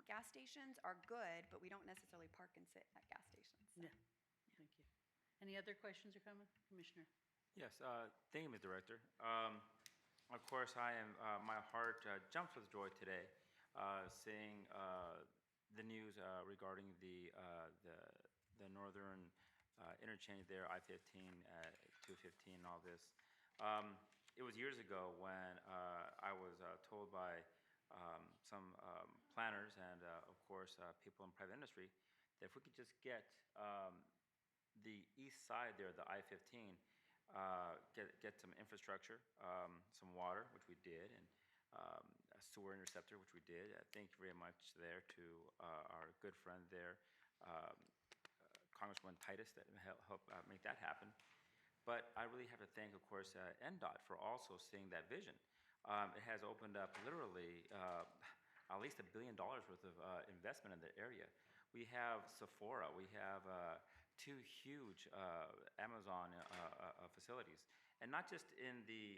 gas stations are good, but we don't necessarily park and sit at gas stations. So. Yeah. Thank you. Any other questions or comments? Commissioner? Yes, thank you, Ms. Director. Of course, my heart jumps with joy today, seeing the news regarding the northern interchange there, I-15, 215, and all this. It was years ago when I was told by some planners and, of course, people in private industry that if we could just get the east side there, the I-15, get some infrastructure, some water, which we did, and a sewer interceptor, which we did. Thank you very much there to our good friend there, Congresswoman Titus, that helped make that happen. But I really have to thank, of course, NDOT for also seeing that vision. It has opened up literally at least $1 billion worth of investment in the area. We have Sephora. We have two huge Amazon facilities, and not just in the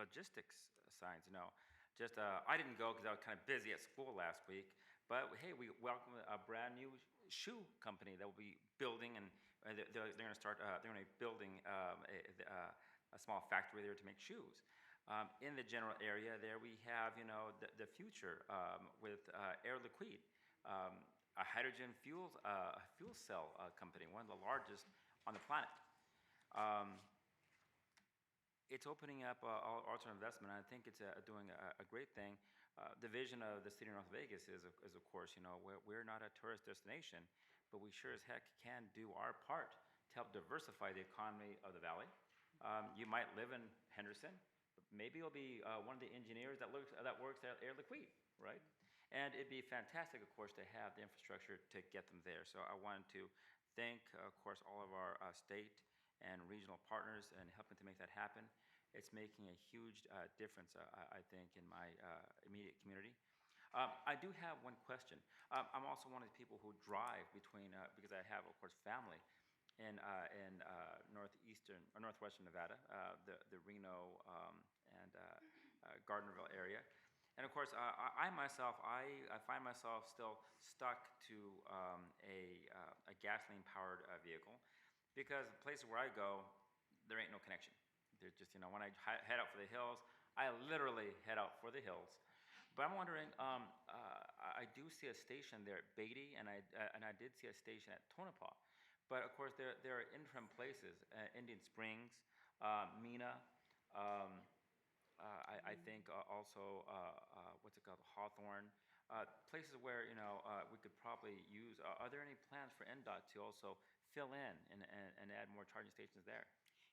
logistics science. Just I didn't go because I was kind of busy at school last week. But hey, we welcome a brand new shoe company that will be building, and they're going to start. They're going to be building a small factory there to make shoes. In the general area there, we have, the future with Air Liquide, a hydrogen fuel cell company, one of the largest on the planet. It's opening up also investment. I think it's doing a great thing. The vision of the city of North Vegas is of course, we're not a tourist destination, but we sure as heck can do our part to help diversify the economy of the valley. You might live in Henderson. Maybe you'll be one of the engineers that works at Air Liquide, right? And it'd be fantastic, of course, to have the infrastructure to get them there. So I wanted to thank, of course, all of our state and regional partners in helping to make that happen. It's making a huge difference, I think, in my immediate community. I do have one question. I'm also one of the people who drive between, because I have, of course, family in northeastern or northwestern Nevada, the Reno and Gardnerville area. And of course, I myself, I find myself still stuck to a gasoline-powered vehicle, because the places where I go, there ain't no connection. There's just, when I head out for the hills, I literally head out for the hills. But I'm wondering, I do see a station there at Beatty, and I did see a station at Tonopah. But of course, there are interim places, Indian Springs, Mena, I think also, what's it called, Hawthorne, places where, we could probably use. Are there any plans for NDOT to also fill in and add more charging stations there?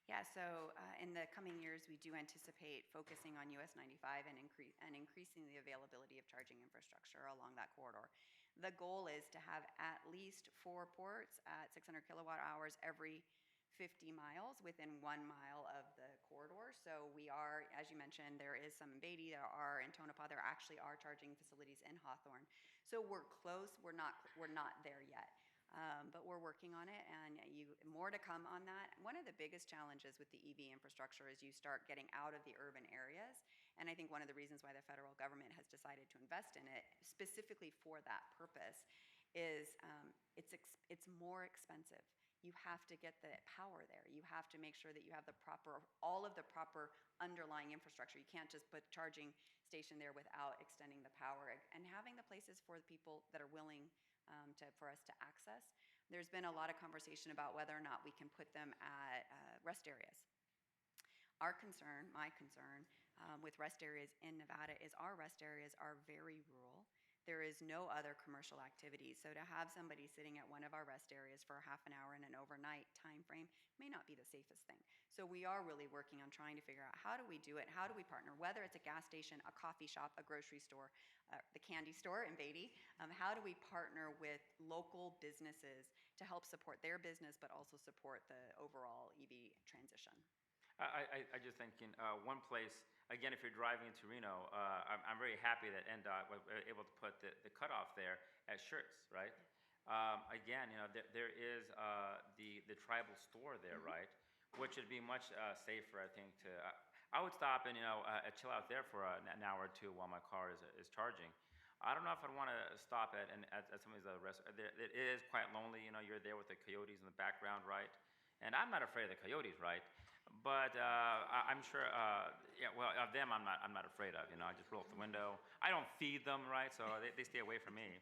Yeah, so in the coming years, we do anticipate focusing on US 95 and increasing the availability of charging infrastructure along that corridor. The goal is to have at least 4 ports at 600 kilowatt hours every 50 miles within 1 mile of the corridor. So we are, as you mentioned, there is some in Beatty, there are in Tonopah, there actually are charging facilities in Hawthorne. So we're close, we're not there yet. But we're working on it, and more to come on that. One of the biggest challenges with the EV infrastructure is you start getting out of the urban areas, and I think one of the reasons why the federal government has decided to invest in it specifically for that purpose is it's more expensive. You have to get the power there. You have to make sure that you have all of the proper underlying infrastructure. You can't just put charging station there without extending the power and having the places for the people that are willing for us to access. There's been a lot of conversation about whether or not we can put them at rest areas. My concern with rest areas in Nevada is our rest areas are very rural. There is no other commercial activity. So to have somebody sitting at one of our rest areas for a half an hour in an overnight time frame may not be the safest thing. So we are really working on trying to figure out how do we do it, how do we partner, whether it's a gas station, a coffee shop, a grocery store, the candy store in Beatty, how do we partner with local businesses to help support their business but also support the overall EV transition? I just thinking one place, again, if you're driving into Reno, I'm very happy that NDOT was able to put the cutoff there at Schertz, right? Again, there is the tribal store there, right? Which would be much safer, I think. I would stop and chill out there for an hour or two while my car is charging. I don't know if I'd want to stop at some of these other restaurants. It is quite lonely. You're there with the coyotes in the background, right? And I'm not afraid of the coyotes, right? But I'm sure, of them I'm not afraid of. I just roll up the window. I don't feed them, right? So they stay away from me.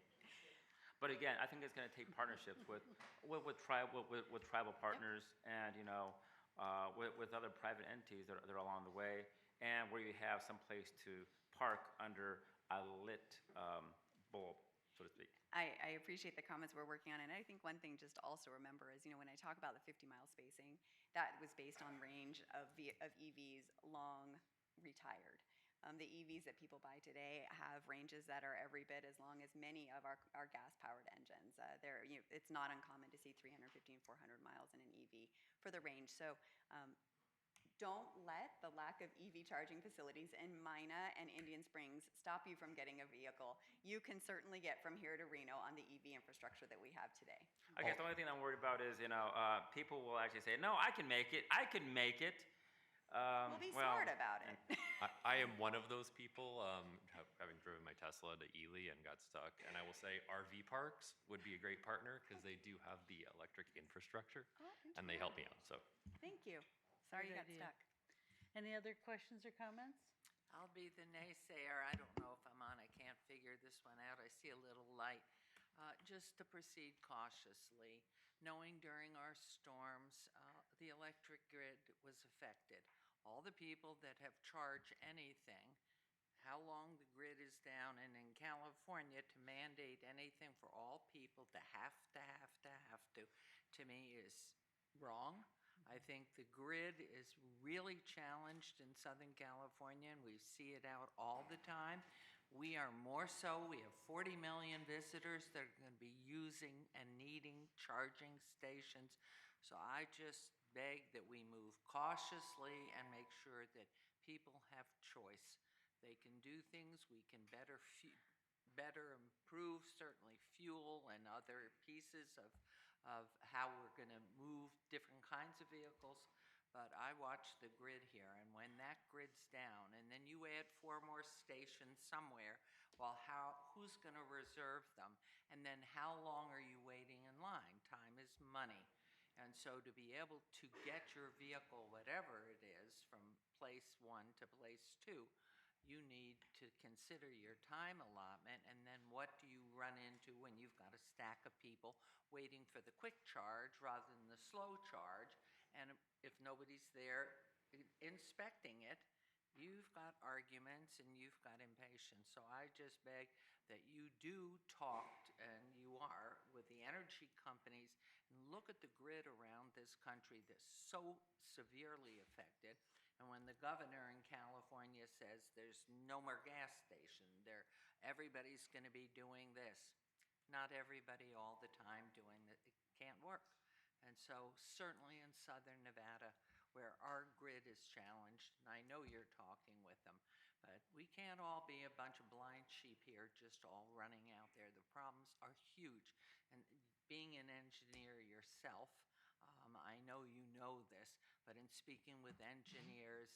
But again, I think it's going to take partnerships with tribal partners, and with other private entities that are along the way, and where you have some place to park under a lit bulb, so to speak. I appreciate the comments we're working on, and I think one thing just to also remember is, when I talk about the 50-mile spacing, that was based on range of EVs long retired. The EVs that people buy today have ranges that are every bit as long as many of our gas-powered engines. It's not uncommon to see 350 and 400 miles in an EV for the range. So don't let the lack of EV charging facilities in Mina and Indian Springs stop you from getting a vehicle. You can certainly get from here to Reno on the EV infrastructure that we have today. I guess the only thing I'm worried about is, people will actually say, no, I can make it. I can make it. We'll be smart about it. I am one of those people, having driven my Tesla to Ely and got stuck. And I will say RV parks would be a great partner because they do have the electric infrastructure and they help me out. So Thank you. Sorry you Good got idea. stuck. Any other questions or comments? I'll be the naysayer. I don't know if I'm on. I can't figure this one out. I see a little light. Just to proceed cautiously, knowing during our storms, the electric grid was affected. All the people that have charged anything, how long the grid is down, and in California to mandate anything for all people to me is wrong. I think the grid is really challenged in Southern California, and we see it out all the time. We are more so. We have 40 million visitors that are going to be using and needing charging stations. So I just beg that we move cautiously and make sure that people have choice. They can do things. We can better improve certainly fuel and other pieces of how we're going to move different kinds of vehicles. But I watch the grid here, and when that grid's down, and then you add 4 more stations somewhere, well, who's going to reserve them? And then how long are you waiting in line? Time is money. And so to be able to get your vehicle, whatever it is, from place 1 to place 2, you need to consider your time allotment, and then what do you run into when you've got a stack of people waiting for the quick charge rather than the slow charge, and if nobody's there inspecting it, you've got arguments and you've got impatience. So I just beg that you do talk, and you are, with the energy companies, and look at the grid around this country that's so severely affected. And when the governor in California says there's no more gas station, everybody's going to be doing this. Not everybody all the time doing it. It can't work. And so certainly in Southern Nevada, where our grid is challenged, and I know you're talking with them, but we can't all be a bunch of blind sheep here just all running out there. The problems are huge. And being an engineer yourself, I know you know this, but in speaking with engineers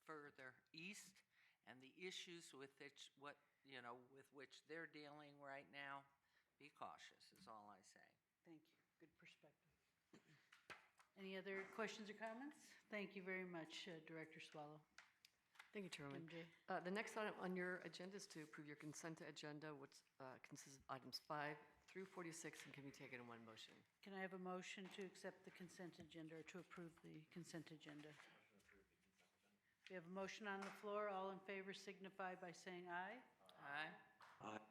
further east and the issues with which they're dealing right now, be cautious is all I say. Thank you. Good perspective. Any other questions or comments? Thank you very much, Director Swallow. Thank you, Chairman. MJ. The next item on your agenda is to approve your consent agenda, which consists of items 5 through 46 and can be taken in one motion. Can I have a motion to accept the consent agenda or to approve the consent agenda? We have a motion on the floor. All in favor signify by saying aye. Aye. Aye.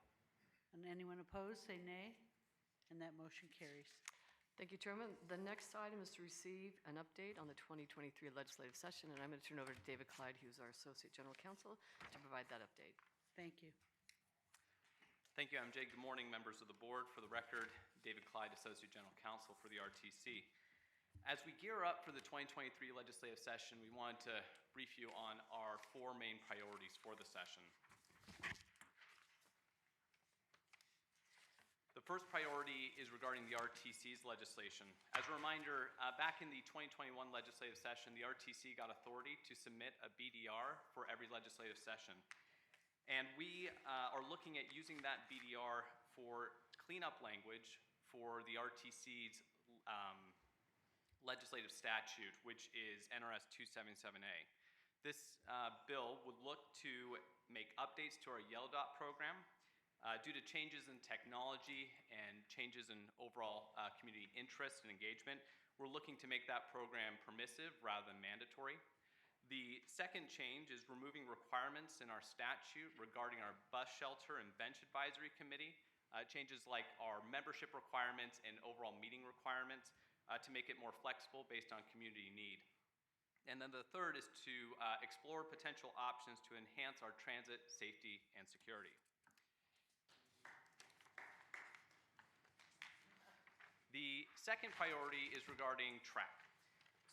And anyone opposed, say nay. And that motion carries. Thank you, Chairman. The next item is to receive an update on the 2023 legislative session, and I'm going to turn over to David Clyde, who's our Associate General Counsel, to provide that update. Thank you. Thank you, MJ. Good morning, members of the board. For the record, David Clyde, Associate General Counsel for the RTC. As we gear up for the 2023 legislative session, we wanted to brief you on our 4 main priorities for the session. The first priority is regarding the RTC's legislation. As a reminder, back in the 2021 legislative session, the RTC got authority to submit a BDR for every legislative session. And we are looking at using that BDR for cleanup language for the RTC's legislative statute, which is NRS 277A. This bill would look to make updates to our Yellow Dot program. Due to changes in technology and changes in overall community interest and engagement, we're looking to make that program permissive rather than mandatory. The second change is removing requirements in our statute regarding our bus shelter and bench advisory committee, changes like our membership requirements and overall meeting requirements to make it more flexible based on community need. And then the third is to explore potential options to enhance our transit safety and security. The second priority is regarding TRAC.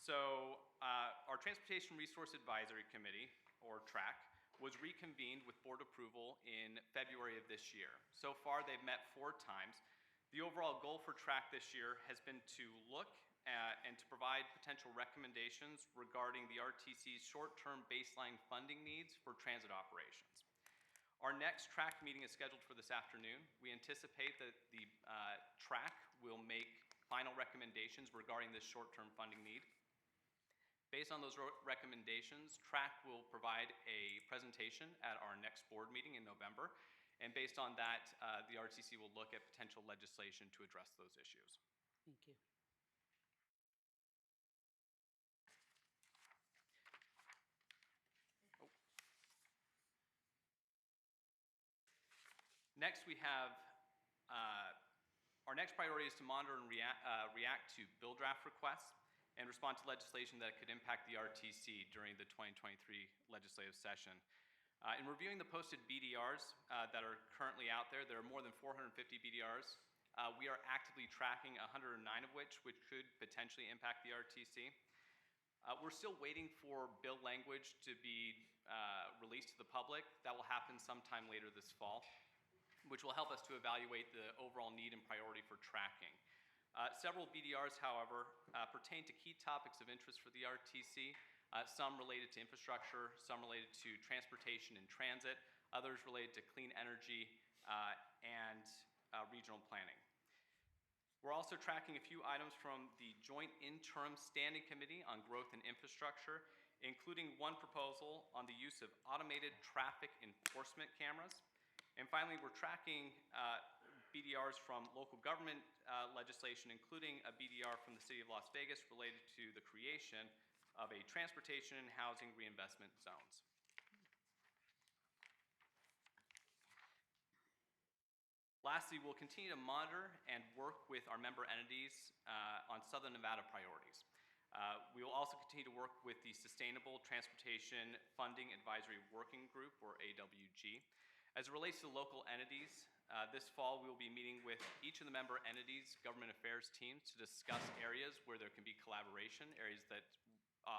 So our Transportation Resource Advisory Committee, or TRAC, was reconvened with board approval in February of this year. So far, they've met 4 times. The overall goal for TRAC this year has been to look at and to provide potential recommendations regarding the RTC's short-term baseline funding needs for transit operations. Our next TRAC meeting is scheduled for this afternoon. We anticipate that the TRAC will make final recommendations regarding this short-term funding need. Based on those recommendations, TRAC will provide a presentation at our next board meeting in November, and based on that, the RTC will look at potential legislation to address those issues. Thank you. Next, we have our next priority is to monitor and react to bill draft requests and respond to legislation that could impact the RTC during the 2023 legislative session. In reviewing the posted BDRs that are currently out there, there are more than 450 BDRs. We are actively tracking 109 of which could potentially impact the RTC. We're still waiting for bill language to be released to the public. That will happen sometime later this fall, which will help us to evaluate the overall need and priority for tracking. Several BDRs, however, pertain to key topics of interest for the RTC, some related to infrastructure, some related to transportation and transit, others related to clean energy and regional planning. We're also tracking a few items from the Joint Interim Standing Committee on Growth and Infrastructure, including one proposal on the use of automated traffic enforcement cameras. And finally, we're tracking BDRs from local government legislation, including a BDR from the City of Las Vegas related to the creation of a transportation and housing reinvestment zones. Lastly, we'll continue to monitor and work with our member entities on Southern Nevada priorities. We will also continue to work with the Sustainable Transportation Funding Advisory Working Group, or AWG. As it relates to local entities, this fall we will be meeting with each of the member entities' government affairs teams to discuss areas where there can be collaboration, areas that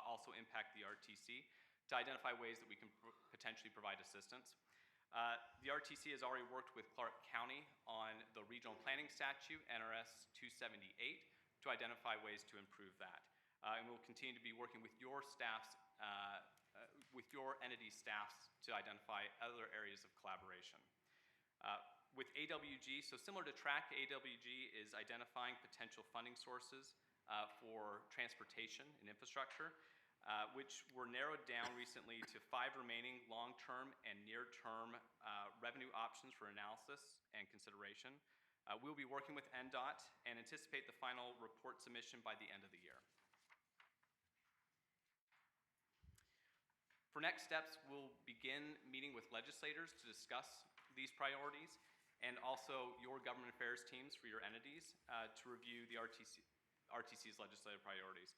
also impact the RTC, to identify ways that we can potentially provide assistance. The RTC has already worked with Clark County on the regional planning statute, NRS 278, to identify ways to improve that. And we'll continue to be working with your staffs, with your entity staffs, to identify other areas of collaboration. With AWG, so similar to TRAC, AWG is identifying potential funding sources for transportation and infrastructure, which were narrowed down recently to 5 remaining long-term and near-term revenue options for analysis and consideration. We'll be working with NDOT and anticipate the final report submission by the end of the year. For next steps, we'll begin meeting with legislators to discuss these priorities, and also your government affairs teams for your entities to review the RTC's legislative priorities.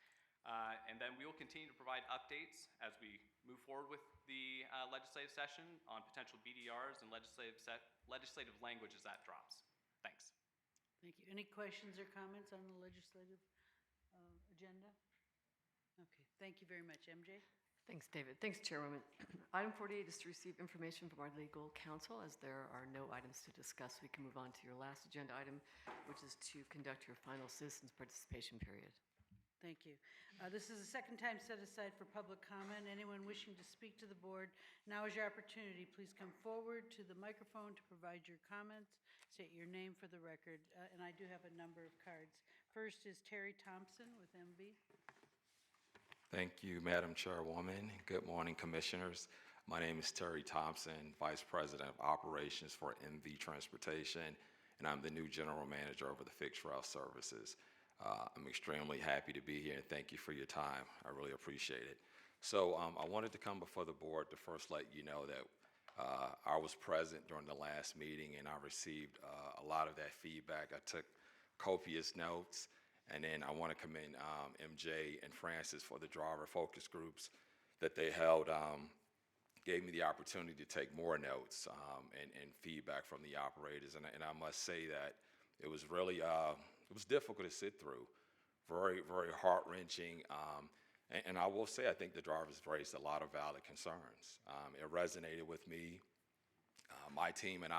And then we will continue to provide updates as we move forward with the legislative session on potential BDRs and legislative language as that drops. Thanks. Thank you. Any questions or comments on the legislative agenda? Okay, thank you very much. MJ? Thanks, David. Thanks, Chairwoman. Item 48 is to receive information from our legal counsel. As there are no items to discuss, we can move on to your last agenda item, which is to conduct your final citizens participation period. Thank you. This is the second time set aside for public comment. Anyone wishing to speak to the board, now is your opportunity. Please come forward to the microphone to provide your comments. State your name for the record. And I do have a number of cards. First is Terry Thompson with MV. Thank you, Madam Chairwoman. Good morning, Commissioners. My name is Terry Thompson, Vice President of Operations for MV Transportation, and I'm the new General Manager over the Fixed Route Services. I'm extremely happy to be here, and thank you for your time. I really appreciate it. So I wanted to come before the board to first let you know that I was present during the last meeting, and I received a lot of that feedback. I took copious notes, And then I want to commend MJ and Francis for the driver focus groups that they held. Gave me the opportunity to take more notes and feedback from the operators. And I must say that it was really, it was difficult to sit through. Very, very heart-wrenching. And I will say, I think the drivers raised a lot of valid concerns. It resonated with me. My team and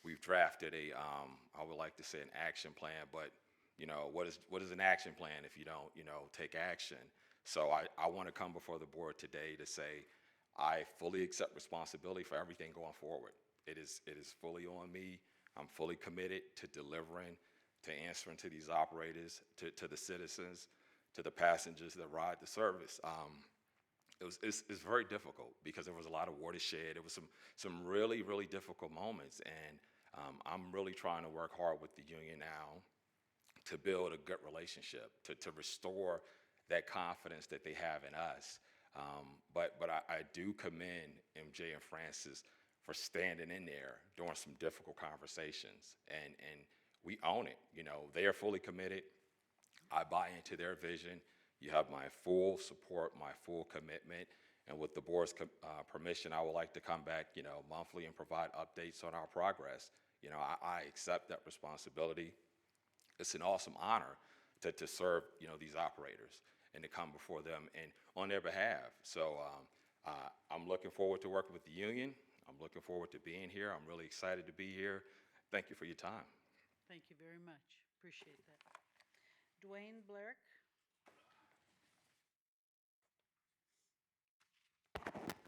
we've drafted I would like to say an action plan, but what is an action plan if you don't, take action? So I want to come before the board today to say I fully accept responsibility for everything going forward. It is fully on me. I'm fully committed to delivering, to answering to these operators, to the citizens, to the passengers that ride the service. It's very difficult because there was a lot of watershed. There was some really, really difficult moments. And I'm really trying to work hard with the union now to build a good relationship, to restore that confidence that they have in us. But I do commend MJ and Francis for standing in there during some difficult conversations. And we own it. They are fully committed. I buy into their vision. You have my full support, my full commitment. And with the board's permission, I would like to come back, monthly and provide updates on our progress. I accept that responsibility. It's an awesome honor to serve, these operators and to come before them and on their behalf. So I'm looking forward to working with the union. I'm looking forward to being here. I'm really excited to be here. Thank you for your time. Thank you very much. Appreciate that. Dwayne Blair.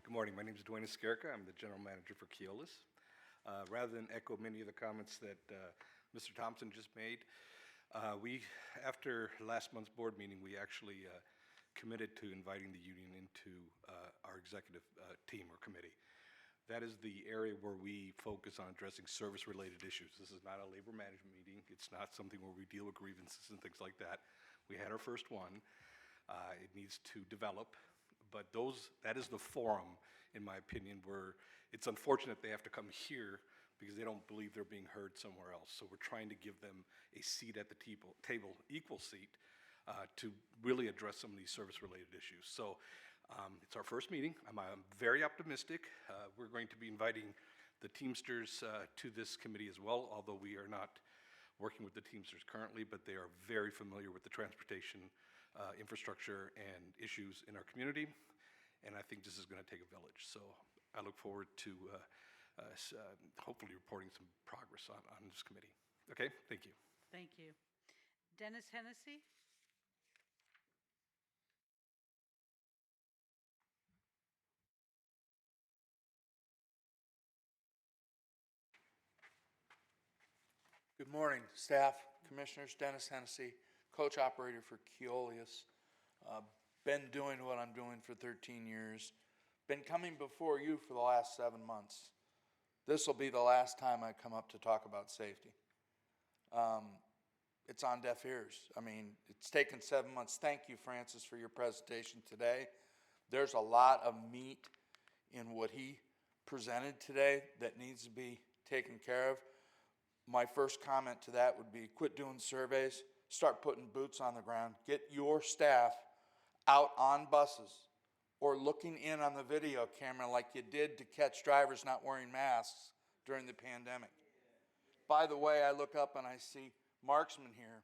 Good morning. My name is Dwayne Escarca. I'm the general manager for Keolis. Rather than echo many of the comments that Mr. Thompson just made, after last month's board meeting, we actually committed to inviting the union into our executive team or committee. That is the area where we focus on addressing service-related issues. This is not a labor management meeting. It's not something where we deal with grievances and things like that. We had our first one. It needs to develop, but that is the forum, in my opinion, where it's unfortunate they have to come here because they don't believe they're being heard somewhere else. So we're trying to give them a seat at the table, equal seat, to really address some of these service-related issues. So it's our first meeting. I'm very optimistic. We're going to be inviting the Teamsters to this committee as well, although we are not working with the Teamsters currently, but they are very familiar with the transportation infrastructure and issues in our community, and I think this is going to take a village. So I look forward to hopefully reporting some progress on this committee. Okay, thank you. Thank you. Dennis Hennessy. Good morning, staff, commissioners. Dennis Hennessy, coach operator for Keolis. Been doing what I'm doing for 13 years. Been coming before you for the last 7 months. This will be the last time I come up to talk about safety. It's on deaf ears. I mean, it's taken 7 months. Thank you, Francis, for your presentation today. There's a lot of meat in what he presented today that needs to be taken care of. My first comment to that would be quit doing surveys, start putting boots on the ground, get your staff out on buses or looking in on the video camera like you did to catch drivers not wearing masks during the pandemic. By the way, I look up and I see marksmen here.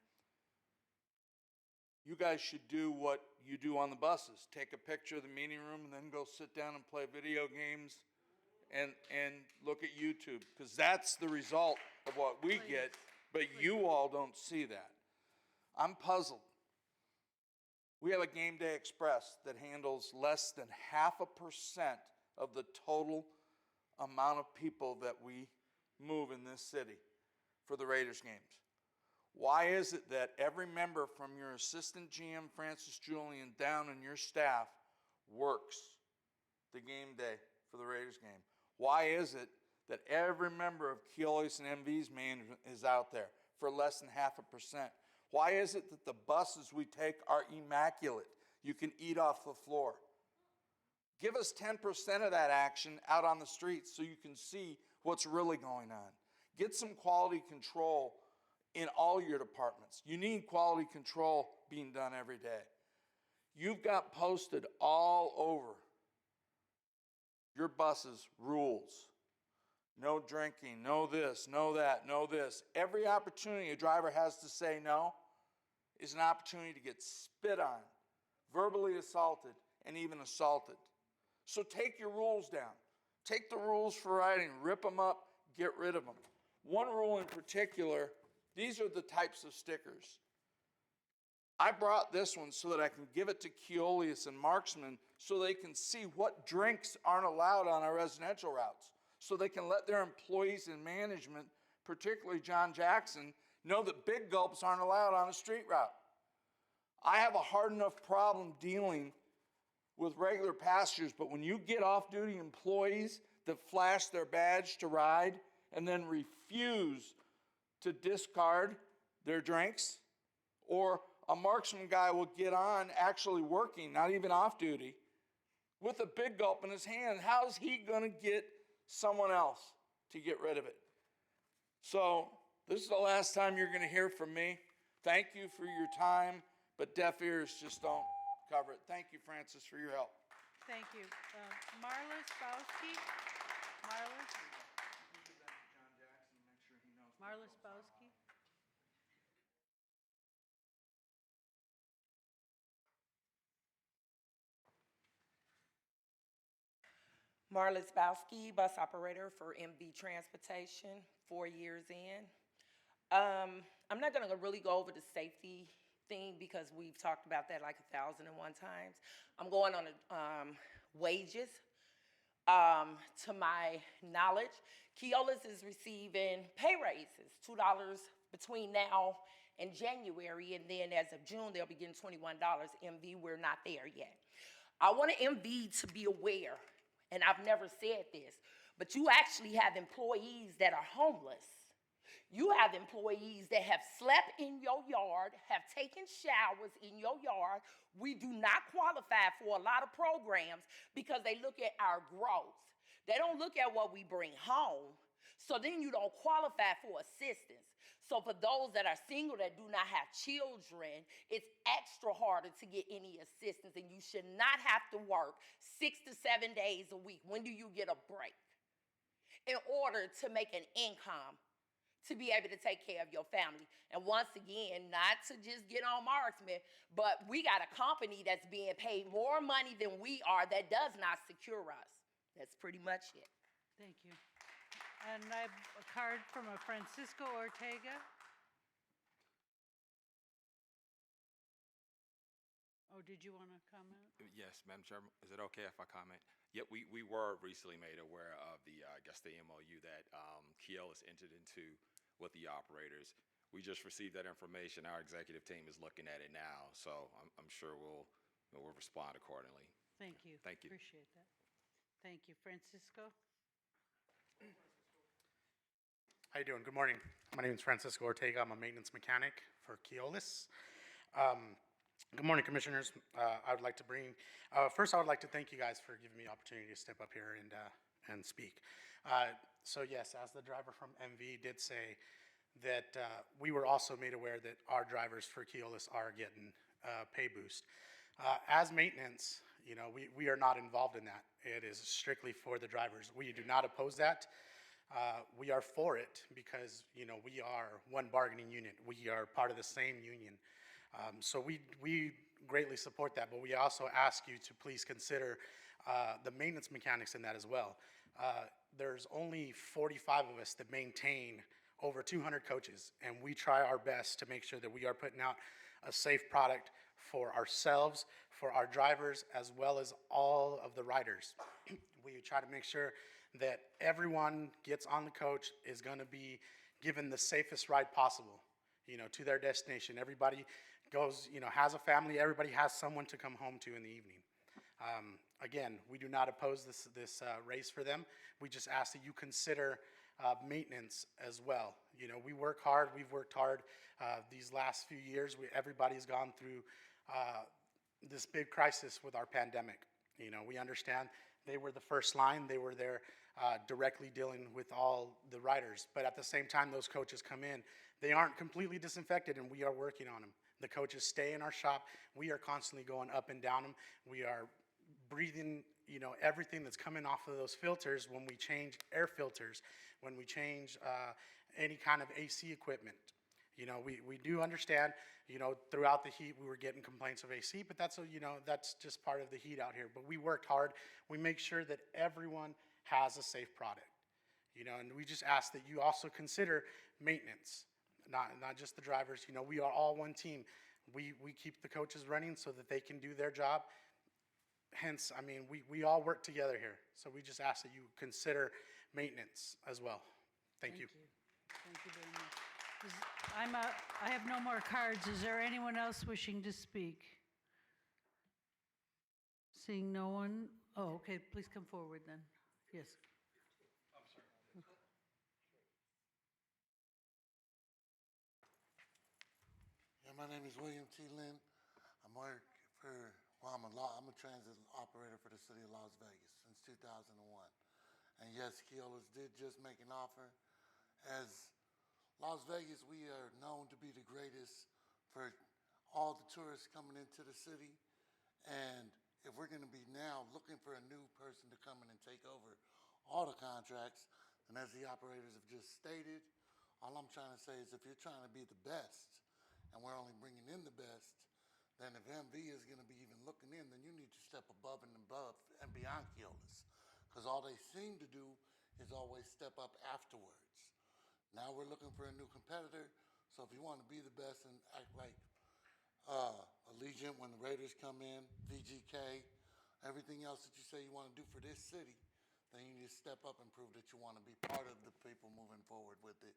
You guys should do what you do on the buses. Take a picture of the meeting room and then go sit down and play video games and look at YouTube, because that's the result of what we get, but you all don't see that. I'm puzzled. We have a Game Day Express that handles less than 0.5% of the total amount of people that we move in this city for the Raiders games. Why is it that every member from your assistant GM, Francis Julian, down and your staff works the game day for the Raiders game? Why is it that every member of Keolis and MV's management is out there for less than 0.5%? Why is it that the buses we take are immaculate? You can eat off the floor. Give us 10% of that action out on the streets so you can see what's really going on. Get some quality control in all your departments. You need quality control being done every day. You've got posted all over your buses rules. No drinking, no this, no that, no this. Every opportunity a driver has to say no is an opportunity to get spit on, verbally assaulted, and even assaulted. So take your rules down. Take the rules for riding, rip them up, get rid of them. One rule in particular, these are the types of stickers. I brought this one so that I can give it to Keolis and Marksman so they can see what drinks aren't allowed on our residential routes, so they can let their employees in management, particularly John Jackson, know that big gulps aren't allowed on a street route. I have a hard enough problem dealing with regular passengers, but when you get off-duty employees that flash their badge to ride and then refuse to discard their drinks, or a marksman guy will get on actually working, not even off-duty, with a big gulp in his hand, how's he going to get someone else to get rid of it? So this is the last time you're going to hear from me. Thank you for your time, but deaf ears just don't cover it. Thank you, Francis, for your help. Thank you. Marla Spowski? Marla Spowski? Marla Spowski, bus operator for MV Transportation, 4 years in. I'm not gonna really go over the safety thing because we've talked about that like 1,001 times. I'm going on wages. To my knowledge, Keolis is receiving pay raises, $2 between now and January, and then as of June, they'll be getting $21. MV, we're not there yet. I want MV to be aware, and I've never said this, but you actually have employees that are homeless. You have employees that have slept in your yard, have taken showers in your yard. We do not qualify for a lot of programs because they look at our gross. They don't look at what we bring home. So then you don't qualify for assistance. So for those that are single that do not have children, it's extra harder to get any assistance, and you should not have to work 6 to 7 days a week. When do you get a break? In order to make an income to be able to take care of your family. And once again, not to just get on Marksman, but we got a company that's being paid more money than we are that does not secure us. That's pretty much it. Thank you. And I have a card from a Francisco Ortega. Oh, did you want to comment? Yes, Madam Chairman, is it okay if I comment? Yeah, we were recently made aware of the, I guess, the MOU that Keolis entered into with the operators. We just received that information. Our executive team is looking at it now, so I'm sure we'll respond accordingly. Thank you. Thank you. Appreciate that. Thank you. Francisco? How you doing? Good morning. My name is Francisco Ortega. I'm a maintenance mechanic for Keolis. Good morning, Commissioners. I would like to first I would like to thank you guys for giving me the opportunity to step up here and speak. So yes, as the driver from MV did say, that we were also made aware that our drivers for Keolis are getting pay boost. As maintenance, you know, we are not involved in that. It is strictly for the drivers. We do not oppose that. We are for it because, you know, we are one bargaining unit. We are part of the same union. So we greatly support that, but we also ask you to please consider the maintenance mechanics in that as well. There's only 45 of us that maintain over 200 coaches, and we try our best to make sure that we are putting out a safe product for ourselves, for our drivers, as well as all of the riders. We try to make sure that everyone gets on the coach is going to be given the safest ride possible, you know, to their destination. Everybody goes, you know, has a family. Everybody has someone to come home to in the evening. Again, we do not oppose this race for them. We just ask that you consider maintenance as well. You know, we work hard. We've worked hard these last few years. Everybody's gone through this big crisis with our pandemic. You know, we understand they were the first line. They were there directly dealing with all the riders. But at the same time, those coaches come in, they aren't completely disinfected, and we are working on them. The coaches stay in our shop. We are constantly going up and down them. We are breathing, everything that's coming off of those filters when we change air filters, when we change any kind of AC equipment. We do understand, throughout the heat, we were getting complaints of AC, but that's just part of the heat out here. But we worked hard. We make sure that everyone has a safe product, and we just ask that you also consider maintenance, not just the drivers. We are all one team. We keep the coaches running so that they can do their job. Hence, we all work together here. So we just ask that you consider maintenance as well. Thank you. Thank you very much. I have no more cards. Is there anyone else wishing to speak? Seeing no one? Oh, okay, please come forward then. Yes. Yeah, my name is William T. Lynn. I'm a transit operator for the city of Las Vegas since 2001. And yes, Keolis did just make an offer. As Las Vegas, we are known to be the greatest for all the tourists coming into the city. And if we're going to be now looking for a new person to come in and take over all the contracts, then as the operators have just stated, all I'm trying to say is if you're trying to be the best, and we're only bringing in the best, then if MV is going to be even looking in, then you need to step above and beyond Keolis. Because all they seem to do is always step up afterwards. Now we're looking for a new competitor, so if you want to be the best and act like Allegiant when the Raiders come in, VGK, everything else that you say you want to do for this city, then you need to step up and prove that you want to be part of the people moving forward with it.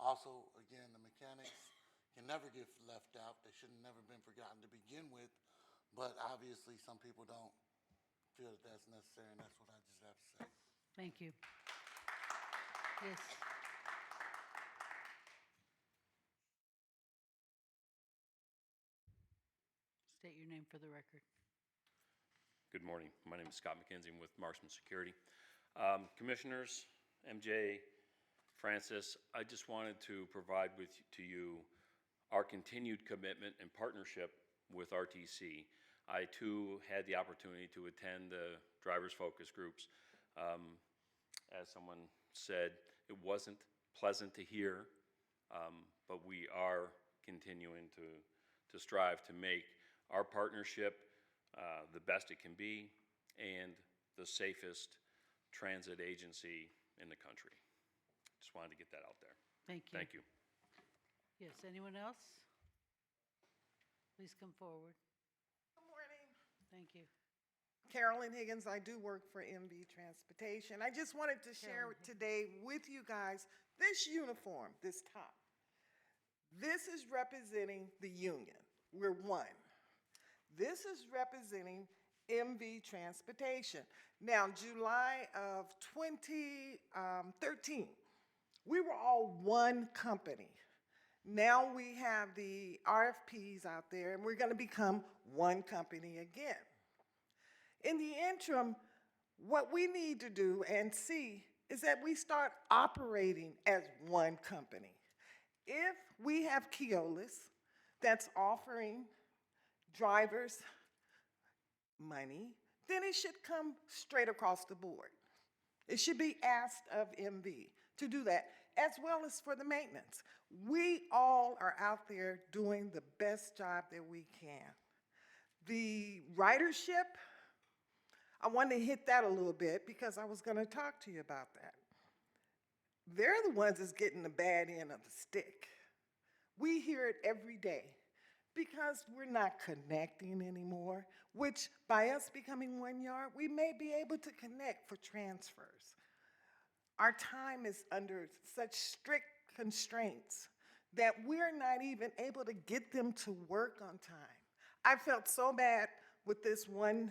Also, again, the mechanics can never get left out. They should have never been forgotten to begin with, but obviously some people don't feel that that's necessary, and that's what I just have to say. Thank you. Yes. State your name for the record. Good morning. My name is Scott McKenzie. I'm with Marksman Security. Commissioners, MJ, Francis, I just wanted to provide to you our continued commitment and partnership with RTC. I too had the opportunity to attend the drivers focus groups. As someone said, it wasn't pleasant to hear, but we are continuing to strive to make our partnership the best it can be and the safest transit agency in the country. Just wanted to get that out there. Thank you. Thank you. Yes, anyone else? Please come forward. Good morning. Thank you. Carolyn Higgins, I do work for MV Transportation. I just wanted to share today with you guys this uniform, this top. This is representing the union. We're one. This is representing MV Transportation. Now, July of 2013, we were all one company. Now we have the RFPs out there, and we're going to become one company again. In the interim, what we need to do and see is that we start operating as one company. If we have Keolis that's offering drivers money, then it should come straight across the board. It should be asked of MV to do that, as well as for the maintenance. We all are out there doing the best job that we can. The ridership, I wanted to hit that a little bit because I was going to talk to you about that. They're the ones that's getting the bad end of the stick. We hear it every day because we're not connecting anymore, which by us becoming 1 yard, we may be able to connect for transfers. Our time is under such strict constraints that we're not even able to get them to work on time. I felt so bad with this one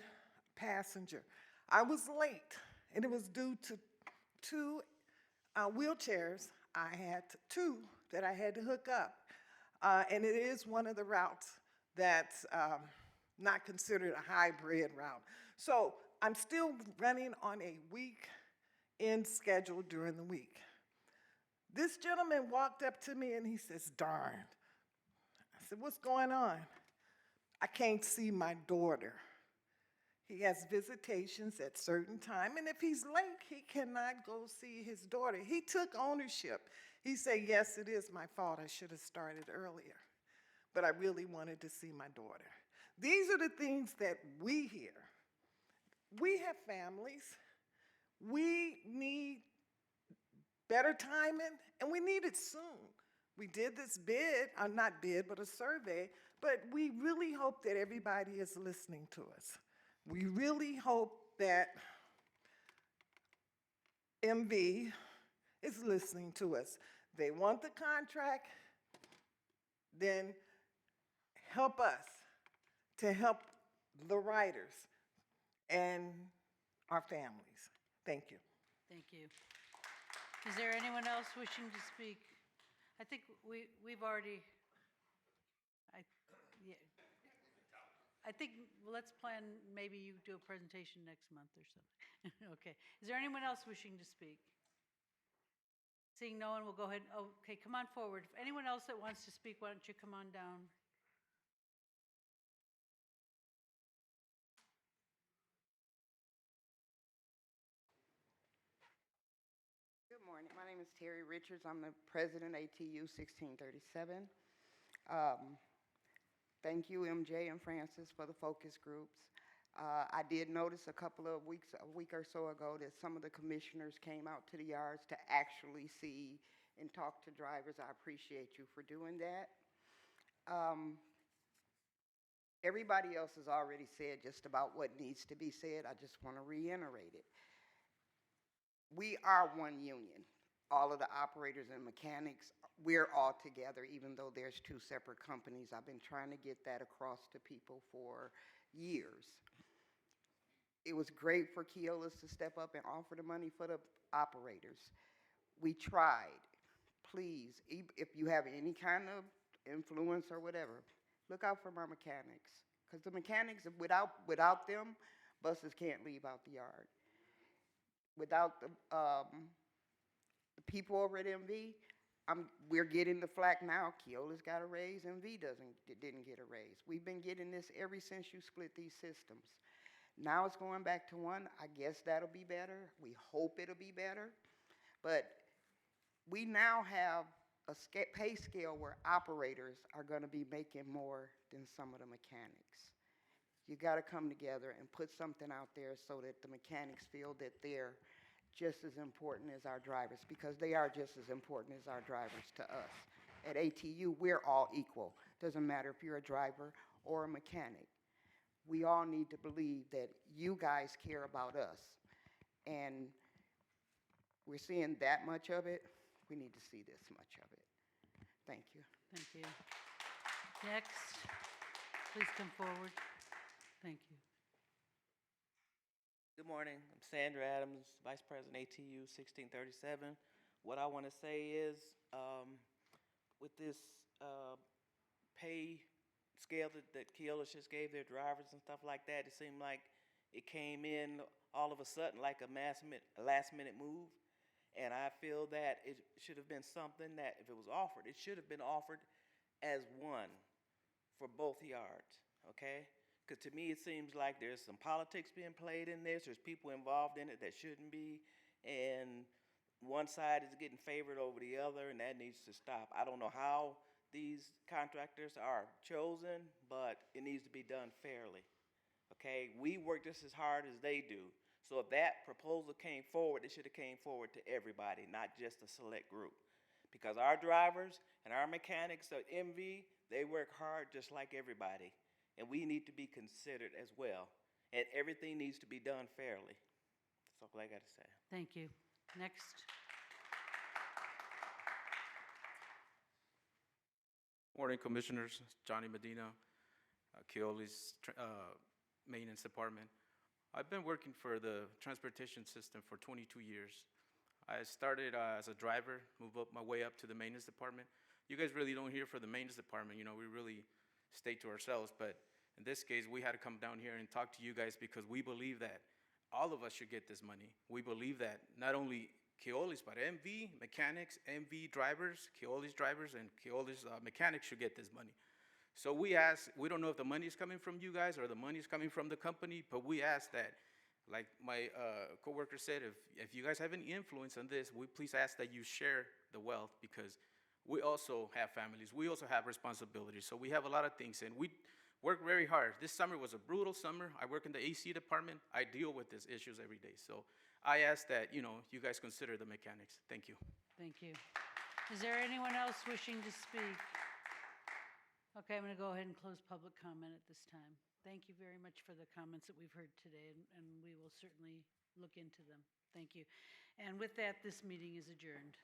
passenger. I was late, and it was due to two wheelchairs. I had two that I had to hook up, and it is one of the routes that's not considered a hybrid route. So I'm still running on a weak in schedule during the week. This gentleman walked up to me and he says, darn. I said, what's going on? I can't see my daughter. He has visitations at certain time, and if he's late, he cannot go see his daughter. He took ownership. He said, yes, it is my fault. I should have started earlier, but I really wanted to see my daughter. These are the things that we hear. We have families. We need better timing, and we need it soon. We did this bid, not bid, but a survey, but we really hope that everybody is listening to us. We really hope that MV is listening to us. They want the contract, then help us to help the riders and our families. Thank you. Thank you. Is there anyone else wishing to speak? I think we've already, yeah. I think, well, let's plan, maybe you do a presentation next month or something. Okay. Is there anyone else wishing to speak? Seeing no one, we'll go ahead. Okay, come on forward. If anyone else that wants to speak, why don't you come on down? Good morning. My name is Terry Richards. I'm the president, ATU 1637. Thank you, MJ and Francis, for the focus groups. I did notice a week or so ago, that some of the commissioners came out to the yards to actually see and talk to drivers. I appreciate you for doing that. Everybody else has already said just about what needs to be said. I just want to reiterate it. We are one union. All of the operators and mechanics, we're all together, even though there's two separate companies. I've been trying to get that across to people for years. It was great for Keolis to step up and offer the money for the operators. We tried. Please, if you have any kind of influence or whatever, look out for our mechanics. Because the mechanics, without them, buses can't leave out the yard. Without the people over at MV, we're getting the flack now. Keolis got a raise, MV didn't get a raise. We've been getting this ever since you split these systems. Now it's going back to one. I guess that'll be better. We hope it'll be better. But we now have a pay scale where operators are going to be making more than some of the mechanics. You got to come together and put something out there so that the mechanics feel that they're just as important as our drivers, because they are just as important as our drivers to us. At ATU, we're all equal. Doesn't matter if you're a driver or a mechanic. We all need to believe that you guys care about us. And we're seeing that much of it. We need to see this much of it. Thank you. Thank you. Next, please come forward. Thank you. Good morning. I'm Sandra Adams, Vice President, ATU 1637. What I want to say is, with this pay scale that Keolis just gave their drivers and stuff like that, it seemed like it came in all of a sudden like a last-minute move. And I feel that it should have been something that, if it was offered, it should have been offered as one for both yards, okay? Because to me, it seems like there's some politics being played in this. There's people involved in it that shouldn't be. And one side is getting favored over the other, and that needs to stop. I don't know how these contractors are chosen, but it needs to be done fairly, okay? We work just as hard as they do. So if that proposal came forward, it should have came forward to everybody, not just a select group. Because our drivers and our mechanics at MV, they work hard just like everybody. And we need to be considered as well. And everything needs to be done fairly. That's all I got to say. Thank you. Next. Morning, Commissioners. Johnny Medina, Keolis Maintenance Department. I've been working for the transportation system for 22 years. I started as a driver, moved up my way up to the maintenance department. You guys really don't hear for the maintenance department, you know, we really stay to ourselves, but in this case, we had to come down here and talk to you guys because we believe that all of us should get this money. We believe that not only Keolis, but MV mechanics, MV drivers, Keolis drivers, and Keolis mechanics should get this money. So we don't know if the money is coming from you guys or the money is coming from the company, but we ask that, like my coworker said, if you guys have any influence on this, we please ask that you share the wealth, because we also have families. We also have responsibilities. So we have a lot of things, and we work very hard. This summer was a brutal summer. I work in the AC department. I deal with these issues every day. So I ask that, you guys consider the mechanics. Thank you. Thank you. Is there anyone else wishing to speak? Okay, I'm going to go ahead and close public comment at this time. Thank you very much for the comments that we've heard today, and we will certainly look into them. Thank you. And with that, this meeting is adjourned.